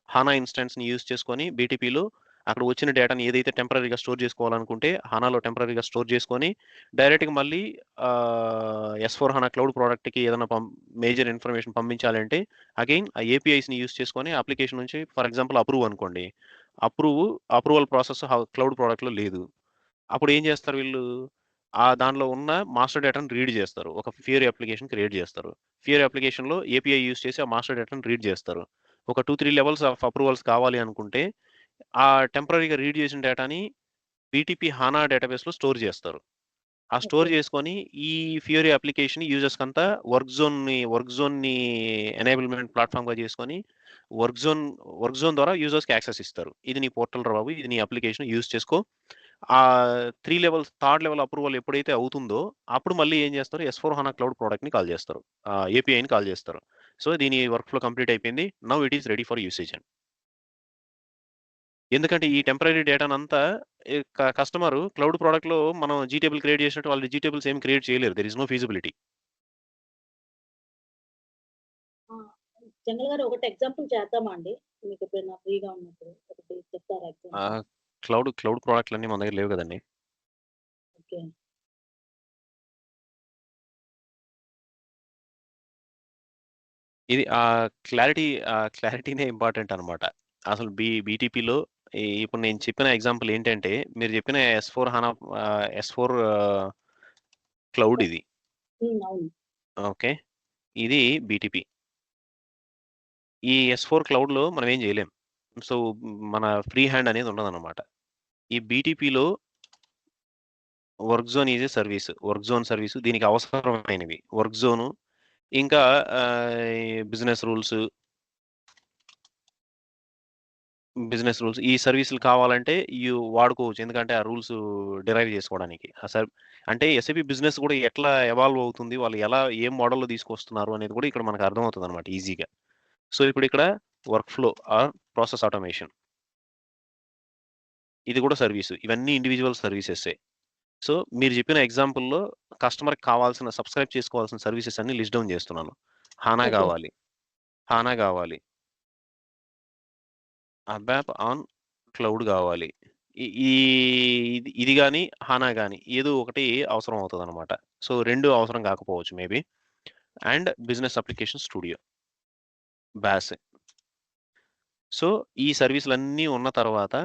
[SPEAKER 1] హానా ఇన్‌స్టాన్స్‌ని యూజ్ చేసుకొని బీటీపీలో అక్కడ వచ్చిన డేటాని ఏదైతే టెంపరరీగా స్టోర్ చేసుకోవాలనుకుంటే హానాలో టెంపరరీగా స్టోర్ చేసుకొని డైరెక్ట్‌గా మళ్ళీ ఎస్4 హానా క్లౌడ్ ప్రొడక్ట్‌కి ఏదైనా మేజర్ ఇన్ఫర్మేషన్ పంపించాలంటే అగైన్ ఆ ఏపీఐస్‌ని యూజ్ చేసుకొని అప్లికేషన్ నుంచి ఫర్ ఎగ్జాంపుల్ అప్రూవ్ అనుకోండి. అప్రూవల్ ప్రాసెస్ క్లౌడ్ ప్రొడక్ట్‌లో లేదు. అప్పుడు ఏం చేస్తారు వీళ్ళు? దానిలో ఉన్న మాస్టర్ డేటాను రీడ్ చేస్తారు. ఒక ఫియరీ అప్లికేషన్ క్రియేట్ చేస్తారు. ఫియరీ అప్లికేషన్‌లో ఏపీఐ యూజ్ చేసి ఆ మాస్టర్ డేటాను రీడ్ చేస్తారు. ఒక 2, 3 లెవెల్స్ ఆఫ్ అప్రూవల్స్ కావాలి అనుకుంటే ఆ టెంపరరీగా రీడ్ చేసిన డేటాని బీటీపీ హానా డేటాబేస్‌లో స్టోర్ చేస్తారు. ఆ స్టోర్
[SPEAKER 2] ఓకే.
[SPEAKER 1] చేసుకొని ఈ ఫియరీ అప్లికేషన్ యూజర్స్‌కంతా వర్క్ జోన్‌ని ఎనేబుల్‌మెంట్ ప్లాట్‌ఫార్మ్‌గా చేసుకొని వర్క్ జోన్ ద్వారా యూజర్స్‌కి యాక్సెస్ ఇస్తారు. ఇది నీ పోర్టల్ రా బాబు. ఇది నీ అప్లికేషన్ యూజ్ చేసుకో. 3 లెవెల్స్ థర్డ్ లెవెల్ అప్రూవల్ ఎప్పుడైతే అవుతుందో అప్పుడు మళ్ళీ ఏం చేస్తారు ఎస్4 హానా క్లౌడ్ ప్రొడక్ట్‌ని కాల్ చేస్తారు. ఏపీఐని కాల్ చేస్తారు. సో, దీని వర్క్ ఫ్లో కంప్లీట్ అయిపోయింది. Now it is ready for usage అని. ఎందుకంటే ఈ టెంపరరీ డేటానంతా ఈ కస్టమరు క్లౌడ్ ప్రొడక్ట్‌లో మనం జీటేబుల్ క్రియేట్ చేసినట్టు వాళ్ళు జీటేబుల్స్ ఏమి క్రియేట్ చేయలేరు. There is no feasibility.
[SPEAKER 2] ఆ! జంగల్ గారు ఒకటి ఎగ్జాంపుల్ చేద్దామా అండి? మీకెప్పుడైనా ఫ్రీగా ఉన్నప్పుడు ఒకటి చెప్తారా ఎగ్జాంపుల్?
[SPEAKER 1] ఆహ్, క్లౌడ్ ప్రొడక్ట్‌లన్నీ మన దగ్గర లేవు గదండీ!
[SPEAKER 2] ఓకే.
[SPEAKER 1] ఇది క్లారిటీనే ఇంపార్టెంట్ అనమాట. అసలు బీటీపీలో ఇప్పుడు నేను చెప్పిన ఎగ్జాంపుల్ ఏంటంటే, మీరు చెప్పిన ఎస్4 క్లౌడ్ ఇది.
[SPEAKER 2] అవును.
[SPEAKER 1] ఓకే. ఇది బీటీపీ. ఈ ఎస్4 క్లౌడ్‌లో మనం ఏం జేయలేం. సో, మన ఫ్రీ హ్యాండ్ అనేది ఉండదనమాట. ఈ బీటీపీలో work zone is a service. Work zone service దీనికి అవసరమైనవి. వర్క్ జోను ఇంకా బిజినెస్ రూల్స్, ఈ సర్వీసులు కావాలంటే వాడుకోవచ్చు. ఎందుకంటే ఆ రూల్స్ డిరైవ్ చేసుకోవడానికి. అంటే ఎస్‌ఏపీ బిజినెస్ కూడా ఎట్లా ఎవాల్వ్ అవుతుంది? వాళ్ళు ఏ మోడల్‌లో తీసుకొస్తున్నారు అనేది కూడా ఇక్కడ మనకు అర్థమవుతదనమాట ఈజీగా. సో, ఇప్పుడు ఇక్కడ work flow or process automation ఇది కూడా సర్వీసు. ఇవన్నీ ఇండివిడ్యువల్ సర్వీసెసే. సో, మీరు చెప్పిన ఎగ్జాంపుల్‌లో కస్టమర్‌కి కావాల్సిన సబ్‌స్క్రైబ్ చేసుకోవాల్సిన సర్వీసెస్ అన్నీ లిస్ట్ డౌన్ చేస్తున్నాను. హానా
[SPEAKER 2] ఓకే.
[SPEAKER 1] గావాలి. హానా గావాలి. అబాప్ ఆన్ క్లౌడ్ గావాలి. ఈ ఈ ఇది గాని, హానా గాని ఏదో ఒకటి అవసరం అవుతదనమాట. సో, 2 అవసరం కాకపోవచ్చు maybe. And business application studio, boss. So, ఈ సర్వీసులన్నీ ఉన్న తర్వాత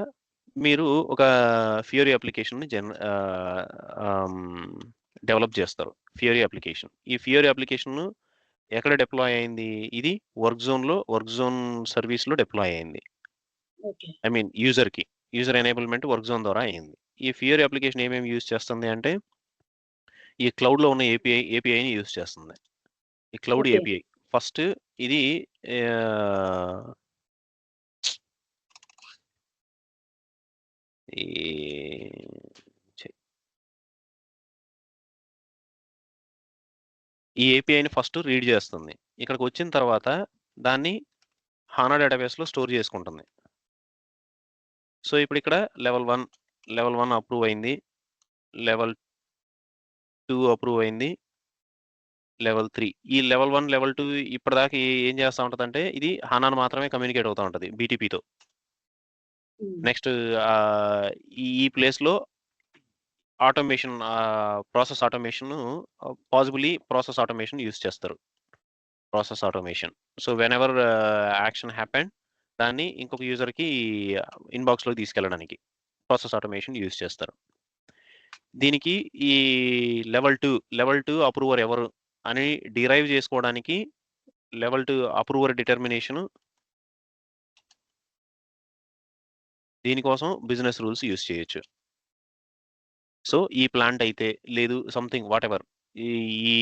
[SPEAKER 1] మీరు ఒక ఫియరీ అప్లికేషన్‌ని డెవలప్ చేస్తారు. ఫియరీ అప్లికేషన్. ఈ ఫియరీ అప్లికేషన్‌ను ఎక్కడ డిప్లాయ్ అయింది? ఇది వర్క్ జోన్ సర్వీస్‌లో డిప్లాయ్ అయింది.
[SPEAKER 2] Okay.
[SPEAKER 1] I mean user enablement work zone ద్వారా అయింది. ఈ ఫియరీ అప్లికేషన్ ఏమేమి యూజ్ చేస్తుంది అంటే, ఈ క్లౌడ్‌లో ఉన్న ఏపీఐని యూజ్ చేస్తుంది. ఈ క్లౌడ్
[SPEAKER 2] ఓకే.
[SPEAKER 1] ఏపీఐ. ఫస్ట్ ఇది ఆహ్, ఈ ఛీ! ఈ ఏపీఐని ఫస్ట్ రీడ్ చేస్తుంది. ఇక్కడికొచ్చిన తర్వాత దాన్ని హానా డేటాబేస్‌లో స్టోర్ చేసుకుంటుంది. సో, ఇప్పుడిక్కడ లెవెల్ 1 అప్రూవ్ అయింది. లెవెల్ 2 అప్రూవ్ అయింది. లెవెల్ 3 ఈ లెవెల్ 1, లెవెల్ 2 ఇప్పటిదాకా ఏం చేస్తా ఉంటదంటే, ఇది హానాను మాత్రమే కమ్యూనికేట్ అవుతా ఉంటది బీటీపీతో.
[SPEAKER 2] హ్మ్.
[SPEAKER 1] నెక్స్ట్ ఈ ప్లేస్‌లో automation process automation process automation use చేస్తారు. Process automation. So, whenever action happened దాన్ని ఇంకొక యూజర్‌కి ఇన్‌బాక్స్‌లోకి తీసుకెళ్ళడానికి ప్రాసెస్ ఆటోమేషన్ యూజ్ చేస్తారు. దీనికి ఈ లెవెల్ 2 అప్రూవర్ ఎవరు అని డిరైవ్ చేసుకోవడానికి లెవెల్ 2 అప్రూవర్ డిటర్మినేషన్ దీనికోసం బిజినెస్ రూల్స్ యూజ్ చేయొచ్చు. సో, ఈ ప్లాంట్ అయితే లేదు సంథింగ్ వాటెవర్ ఈ ఈ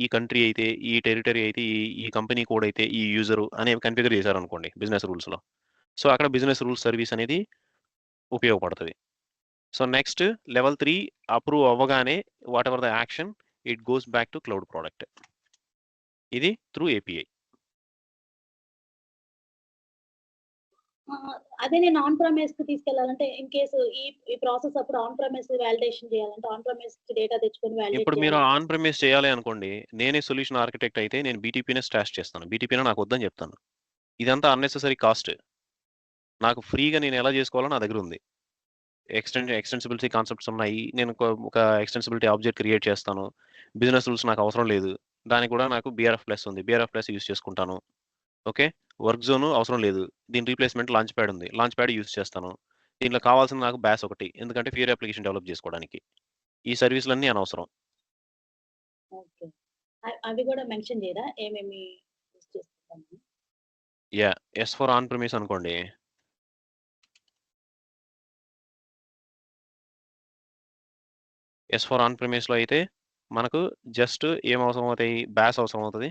[SPEAKER 1] ఈ కంట్రీ అయితే, ఈ టెరిటరీ అయితే, ఈ కంపెనీ కోడ్ అయితే, ఈ యూజరు అనేవి కన్ఫిగర్ చేశారనుకోండి బిజినెస్ రూల్స్‌లో. సో, అక్కడ బిజినెస్ రూల్స్ సర్వీస్ అనేది ఉపయోగపడతది. సో, నెక్స్ట్ లెవెల్ 3 అప్రూవ్ అవ్వగానే whatever the action it goes back to cloud product. ఇది త్రూ ఏపీఐ.
[SPEAKER 2] ఆ! అదే నేను ఆన్ ప్రెమిస్‌కి తీసుకెళ్ళాలంటే ఇన్ కేస్ ఈ ప్రాసెస్ అప్పుడు ఆన్ ప్రెమిస్ వాలిడేషన్ చేయాలంటే ఆన్ ప్రెమిస్‌కి డేటా తెచ్చుకొని వాలిడేట్
[SPEAKER 1] ఇప్పుడు మీరు
[SPEAKER 2] చేయాలంటే
[SPEAKER 1] ఆన్ ప్రిమైస్ చేయాలి అనుకోండి. నేనే సొల్యూషన్ ఆర్కిటెక్ట్ అయితే నేను బీటీపీనే స్టాష్ చేస్తాను. బీటీపీనే నాకు వద్దని చెప్తాను. ఇదంతా అన్నెసెసరీ కాస్ట్. నాకు ఫ్రీగా నేను ఎలా చేసుకోవాలో నా దగ్గర ఉంది. ఎక్స్‌టెన్సిబిలిటీ కాన్సెప్ట్స్ ఉన్నాయి. నేను ఒక ఎక్స్‌టెన్సిబిలిటీ ఆబ్జెక్ట్ క్రియేట్ చేస్తాను. బిజినెస్ రూల్స్ నాకు అవసరం లేదు. దానికి కూడా నాకు బీఆర్ఎఫ్ ప్లస్ ఉంది. బీఆర్ఎఫ్ ప్లస్ యూజ్ చేసుకుంటాను. ఓకే. వర్క్ జోన్ అవసరం లేదు. దీని రీప్లేస్‌మెంట్ లాంచ్ ప్యాడ్ ఉంది. లాంచ్ ప్యాడ్ యూజ్ చేస్తాను. దీంట్లో కావాల్సింది నాకు బాష్ ఒకటి. ఎందుకంటే ఫియర్ అప్లికేషన్ డెవలప్ చేసుకోవడానికి. ఈ సర్వీస్‌లన్నీ అనవసరం.
[SPEAKER 2] ఓకే. అవి గూడా మెన్షన్ చేయరా? ఏమేమి యూజ్ చేసుకుంటామని?
[SPEAKER 1] Yeah! S four on premise అనుకోండి. ఎస్ ఫర్ ఆన్ ప్రిమైస్‌లో అయితే మనకు జస్ట్ ఏం అవసరం అవుతాయి? బాష్ అవసరం అవుతది.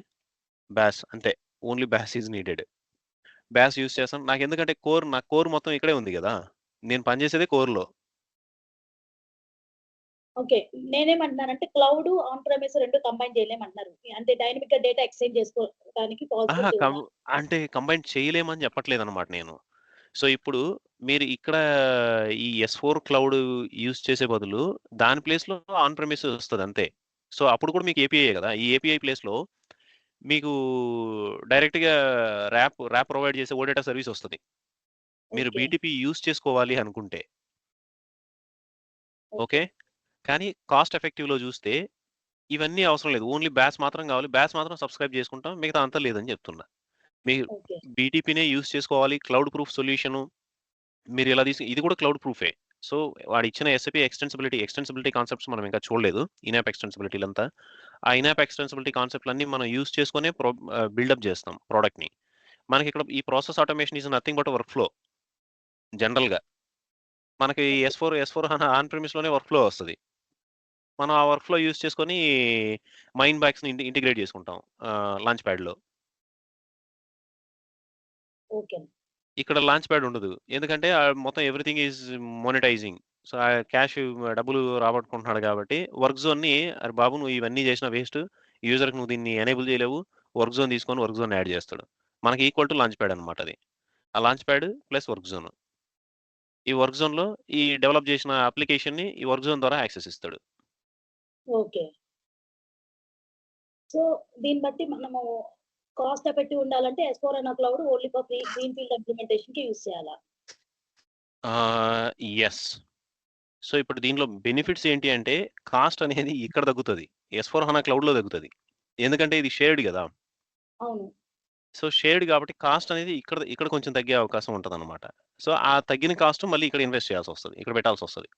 [SPEAKER 1] బాష్ అంతే. Only BAS is needed. BAS use చేస్తాను. నాకెందుకంటే నా కోర్ మొత్తం ఇక్కడే ఉంది గదా! నేను పనిచేసేదే కోర్‌లో.
[SPEAKER 2] ఓకే. నేనేమంటున్నానంటే క్లౌడ్, ఆన్ ప్రెమిస్ 2 కంబైన్ చేయలేమంటున్నారు. అంటే డైనమిక్‌గా డేటా ఎక్స్‌చేంజ్ చేసుకోవడానికి
[SPEAKER 1] అహా!
[SPEAKER 2] పాసిబిలిటీ ఉందా?
[SPEAKER 1] అంటే కంబైన్ చేయలేమని చెప్పట్లేదన్నమాట నేను. సో, ఇప్పుడు మీరు ఇక్కడ ఈ S4 క్లౌడ్ యూజ్ చేసే బదులు దాని ప్లేస్‌లో ఆన్ ప్రిమైస్ వస్తది అంతే. సో, అప్పుడు కూడా మీకు ఏపీఐయే గదా! ఈ ఏపీఐ ప్లేస్‌లో మీకు డైరెక్ట్‌గా ర్యాప్ ప్రొవైడ్ చేసే ఓడేటా సర్వీస్ వస్తది. మీరు
[SPEAKER 2] ఓకే.
[SPEAKER 1] బీటీపీ యూజ్ చేసుకోవాలి అనుకుంటే.
[SPEAKER 2] ఓకే.
[SPEAKER 1] ఓకే. కానీ కాస్ట్ ఎఫెక్టివ్‌లో జూస్తే ఇవన్నీ అవసరం లేదు. ఓన్లీ బాష్ మాత్రం గావాలి. బాష్ మాత్రం సబ్‌స్క్రైబ్ చేసుకుంటాం. మిగతా అంతా లేదని జెప్తున్నా. మీరు
[SPEAKER 2] ఓకే.
[SPEAKER 1] బీటీపీనే యూజ్ చేసుకోవాలి. క్లౌడ్ ప్రూఫ్ సొల్యూషను మీరిలా ఇది కూడా క్లౌడ్ ప్రూఫే. సో, వాడిచ్చిన ఎస్ఏపీ ఎక్స్‌టెన్సిబిలిటీ కాన్సెప్ట్స్ మనం ఇంకా చూడలేదు. ఇన్‌యాప్ ఎక్స్‌టెన్సిబిలిటీలంతా. ఆ ఇన్‌యాప్ ఎక్స్‌టెన్సిబిలిటీ కాన్సెప్ట్‌లన్నీ మనం యూజ్ చేసుకొనే బిల్డప్ జేస్తాం ప్రొడక్ట్‌ని. మనకిక్కడ ఈ process automation is nothing but work flow జనరల్‌గా. మనకి
[SPEAKER 2] ఓకే.
[SPEAKER 1] ఎస్4 హనా ఆన్ ప్రిమిస్‌లోనే వర్క్ ఫ్లో వస్తది. మనం ఆ వర్క్ ఫ్లో యూజ్ చేసుకొని మైన్ బ్యాగ్స్‌ని ఇంటిగ్రేట్ చేసుకుంటాం లాంచ్ ప్యాడ్‌లో.
[SPEAKER 2] ఓకే.
[SPEAKER 1] ఇక్కడ లాంచ్ ప్యాడ్ ఉండదు. ఎందుకంటే మొత్తం ఎవ్రీథింగ్ ఈజ్ మోనెటైజింగ్. సో, డబ్బులు రాబట్టుకుంటున్నాడు కాబట్టి వర్క్ జోన్‌ని అరె బాబు! నువ్వు ఇవన్నీ చేసినా వేస్ట్. యూజర్‌కి నువ్వు దీన్ని ఎనేబుల్ చేయలేవు. వర్క్ జోన్ తీసుకొని వర్క్ జోన్ యాడ్ చేస్తాడు. మనకి ఈక్వల్ టు లాంచ్ ప్యాడ్ అనమాట అది. ఆ launch pad plus work zone. ఈ వర్క్ జోన్‌లో ఈ డెవలప్ చేసిన అప్లికేషన్‌ని ఈ వర్క్ జోన్ ద్వారా యాక్సెస్ ఇస్తాడు.
[SPEAKER 2] ఓకే. సో, దీన్ని బట్టి మనము కాస్ట్ ఎఫెక్టివ్ ఉండాలంటే ఎస్/4HANA క్లౌడ్ ఓన్లీ ఫర్ గ్రీన్‌ఫీల్డ్ ఇంప్లిమెంటేషన్‌కి యూజ్ చేయాలా?
[SPEAKER 1] యెస్. సో, ఇప్పుడు దీనిలో బెనిఫిట్స్ ఏంటి అంటే కాస్ట్ అనేది ఇక్కడ తగ్గుతది. ఎస్4 హనా క్లౌడ్‌లో తగ్గుతది. ఎందుకంటే ఇది షేర్డ్ గదా!
[SPEAKER 2] అవును.
[SPEAKER 1] సో, షేర్డ్ కాబట్టి కాస్ట్ అనేది ఇక్కడ ఇక్కడ కొంచెం తగ్గే అవకాశం ఉంటదనమాట. సో, ఆ తగ్గిన కాస్ట్ మళ్ళీ ఇక్కడ ఇన్వెస్ట్ చేయాల్సొస్తది. ఇక్కడ పెట్టాల్సొస్తది.